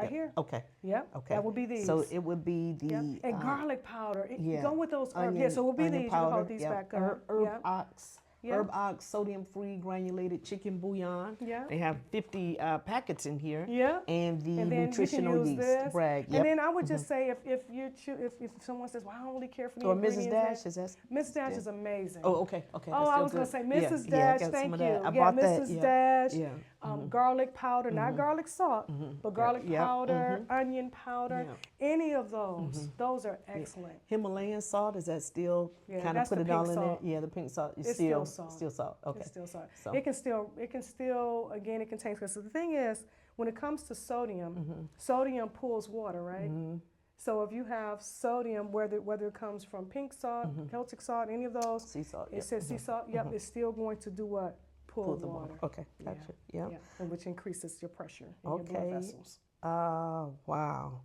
Speaker 3: Here.
Speaker 4: Okay.
Speaker 3: Yep.
Speaker 4: Okay.
Speaker 3: That would be these.
Speaker 4: So it would be the
Speaker 3: and garlic powder.
Speaker 4: yeah.
Speaker 3: Go with those herbs.
Speaker 4: Onion,
Speaker 3: So it would be
Speaker 4: onion
Speaker 3: these.
Speaker 4: powder,
Speaker 3: We'll hold these back up.
Speaker 4: Herb ox.
Speaker 3: Yeah.
Speaker 4: Herb ox, sodium-free granulated chicken bouillon.
Speaker 3: Yeah.
Speaker 4: They have 50 packets in here.
Speaker 3: Yeah.
Speaker 4: And the
Speaker 3: And then
Speaker 4: nutritional
Speaker 3: you can use
Speaker 4: yeast
Speaker 3: this.
Speaker 4: brag. Yep.
Speaker 3: And then I would just say if someone says, "Well, I don't really care for the
Speaker 4: Or
Speaker 3: ingredients,"
Speaker 4: Mrs. Dash, is that?
Speaker 3: Mrs. Dash is amazing.
Speaker 4: Oh, okay.
Speaker 3: Oh,
Speaker 4: That's
Speaker 3: I
Speaker 4: still
Speaker 3: was going to say
Speaker 4: good.
Speaker 3: Mrs.
Speaker 4: Yeah, I
Speaker 3: Dash.
Speaker 4: got
Speaker 3: Thank
Speaker 4: some of
Speaker 3: you.
Speaker 4: that. I
Speaker 3: Yeah,
Speaker 4: bought
Speaker 3: Mrs.
Speaker 4: that.
Speaker 3: Dash.
Speaker 4: Yeah.
Speaker 3: Garlic powder, not garlic salt, but garlic
Speaker 4: Yeah.
Speaker 3: powder, onion powder, any of those. Those are excellent.
Speaker 4: Himalayan salt, is that still kind of
Speaker 3: that's
Speaker 4: put
Speaker 3: the
Speaker 4: it all
Speaker 3: pink
Speaker 4: in there?
Speaker 3: salt.
Speaker 4: Yeah, the pink salt is
Speaker 3: It's
Speaker 4: still
Speaker 3: still salt.
Speaker 4: Okay.
Speaker 3: It's still salt.
Speaker 4: So-
Speaker 3: It can still again it contains, because the thing is when it comes to sodium, sodium pulls water, right? So if you have sodium, whether it comes from pink salt, Celtic salt, any of those,
Speaker 4: Sea salt.
Speaker 3: it says sea salt. Yep, it's still going to do what? Pull the water.
Speaker 4: Okay, gotcha. Yeah.
Speaker 3: And which increases your pressure in your blood
Speaker 4: Okay.
Speaker 3: vessels.
Speaker 4: Wow.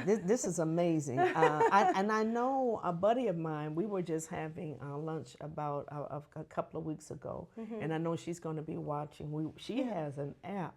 Speaker 4: This is amazing. I know a buddy of mine, we were just having lunch about a couple of weeks ago, and I know she's going to be watching. She has an app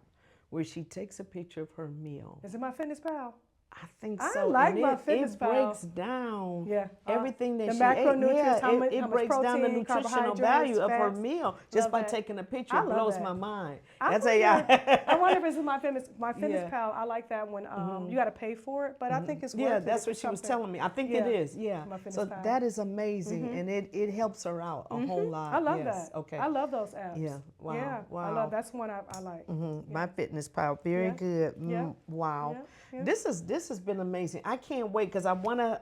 Speaker 4: where she takes a picture of her meal.
Speaker 3: Is it MyFitnessPal?
Speaker 4: I think
Speaker 3: I
Speaker 4: so.
Speaker 3: like
Speaker 4: and
Speaker 3: MyFitnessPal.
Speaker 4: it breaks down everything that
Speaker 3: the
Speaker 4: she
Speaker 3: macronutrients,
Speaker 4: ate.
Speaker 3: how much
Speaker 4: It breaks down the
Speaker 3: protein,
Speaker 4: nutritional value of her
Speaker 3: fats.
Speaker 4: meal just by
Speaker 3: that.
Speaker 4: taking a picture.
Speaker 3: I
Speaker 4: It
Speaker 3: love
Speaker 4: blows
Speaker 3: that.
Speaker 4: my mind.
Speaker 3: I wonder if it's MyFitnessPal. I like that one. You got to pay for it, but I think it's worth it.
Speaker 4: Yeah, that's
Speaker 3: if
Speaker 4: what
Speaker 3: it's
Speaker 4: she was
Speaker 3: something.
Speaker 4: telling me. I think it is. Yeah. So
Speaker 3: MyFitnessPal.
Speaker 4: that is amazing, and it helps her out a whole lot.
Speaker 3: I love
Speaker 4: yes.
Speaker 3: that.
Speaker 4: Okay.
Speaker 3: I love those apps.
Speaker 4: Yeah. Wow.
Speaker 3: Yeah.
Speaker 4: Wow.
Speaker 3: That's one I like.
Speaker 4: MyFitnessPal, very
Speaker 3: Yeah.
Speaker 4: good.
Speaker 3: Yeah.
Speaker 4: Wow.
Speaker 3: Yeah.
Speaker 4: This has been amazing. I can't wait because I want to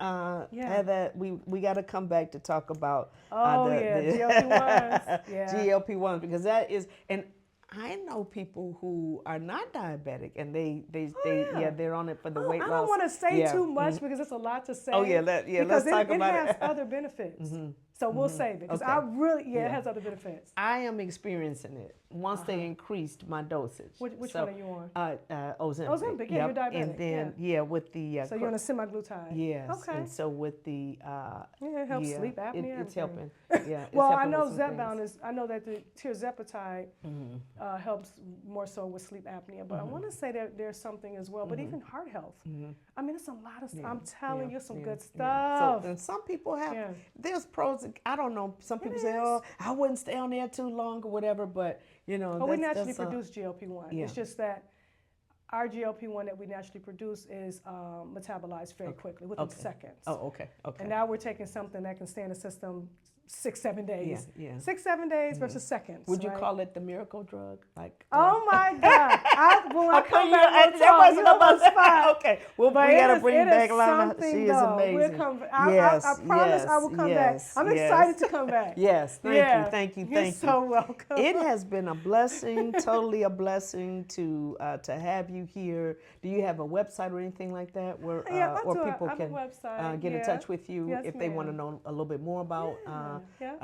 Speaker 4: have that. We got to come back to talk about
Speaker 3: GLP-1s. Yeah.
Speaker 4: GLP-1s, because that is, and I know people who are not diabetic and they're on it for the weight loss.
Speaker 3: I don't want to say too much because it's a lot to say.
Speaker 4: Oh yeah, let's talk about
Speaker 3: it. It has other benefits. So we'll save it because
Speaker 4: Okay.
Speaker 3: I really it has other benefits.
Speaker 4: I am experiencing it once they increased my dosage.
Speaker 3: Which one are you on?
Speaker 4: Ozempic.
Speaker 3: Ozempic, yeah, you're diabetic.
Speaker 4: And then with the
Speaker 3: So you're on a semaglutide.
Speaker 4: yes.
Speaker 3: Okay.
Speaker 4: And so with the
Speaker 3: it helps sleep apnea.
Speaker 4: it's helping. Yeah. It's
Speaker 3: Well, I
Speaker 4: helping
Speaker 3: know
Speaker 4: with some
Speaker 3: Zepbound
Speaker 4: things.
Speaker 3: is. I know that the tirzepatide helps more so with sleep apnea, but I want to say that there's something as well. But even heart health. I mean, it's a lot of. I'm telling you, some good stuff.
Speaker 4: So, and some people have.
Speaker 3: Yeah.
Speaker 4: There's pros. I don't know. Some people say, "Oh, I wouldn't stay on there too long or whatever," but you know.
Speaker 3: But we naturally produce GLP-1.
Speaker 4: Yeah.
Speaker 3: It's just that our GLP-1 that we naturally produce is metabolized very quickly, within seconds.
Speaker 4: Oh, okay.
Speaker 3: And now we're taking something that can stay in the system 6-7 days.
Speaker 4: Yeah.
Speaker 3: 6-7 days versus seconds.
Speaker 4: Would you
Speaker 3: right?
Speaker 4: call it the miracle drug? Like,
Speaker 3: Oh my God! When I come back,
Speaker 4: that
Speaker 3: we'll talk.
Speaker 4: wasn't
Speaker 3: You on
Speaker 4: about
Speaker 3: the spot.
Speaker 4: Okay, well,
Speaker 3: But
Speaker 4: we got to
Speaker 3: it is-
Speaker 4: bring
Speaker 3: it is
Speaker 4: back Lana.
Speaker 3: something,
Speaker 4: She is
Speaker 3: though.
Speaker 4: amazing.
Speaker 3: We'll come,
Speaker 4: Yes,
Speaker 3: I promise I will come back. I'm excited to come back.
Speaker 4: Yes, thank you.
Speaker 3: You're so welcome.
Speaker 4: It has been a blessing, totally a blessing to have you here. Do you have a website or anything like that where people can get in touch with you if they want to know a little bit more about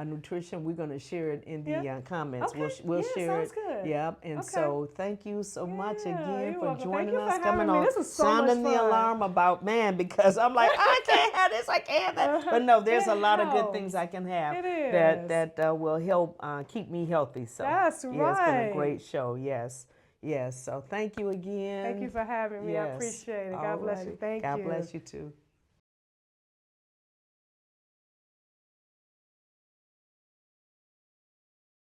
Speaker 4: nutrition? We're going to share it in the comments.
Speaker 3: Okay.
Speaker 4: We'll share
Speaker 3: sounds
Speaker 4: it.
Speaker 3: good.
Speaker 4: Yeah, and so thank you so much again
Speaker 3: you're
Speaker 4: for
Speaker 3: welcome.
Speaker 4: joining
Speaker 3: Thank you
Speaker 4: us,
Speaker 3: for
Speaker 4: coming
Speaker 3: having me.
Speaker 4: on,
Speaker 3: This was so much
Speaker 4: sounding the
Speaker 3: fun.
Speaker 4: alarm about because I'm like, I can't have this, I can't have that. But no, there's a lot of good things I can have that will help keep me healthy. So
Speaker 3: That's
Speaker 4: yeah, it's been a
Speaker 3: right.
Speaker 4: great show. Yes. So thank you again.
Speaker 3: Thank you for having me. I appreciate it. God bless you. Thank you.
Speaker 4: God bless you too.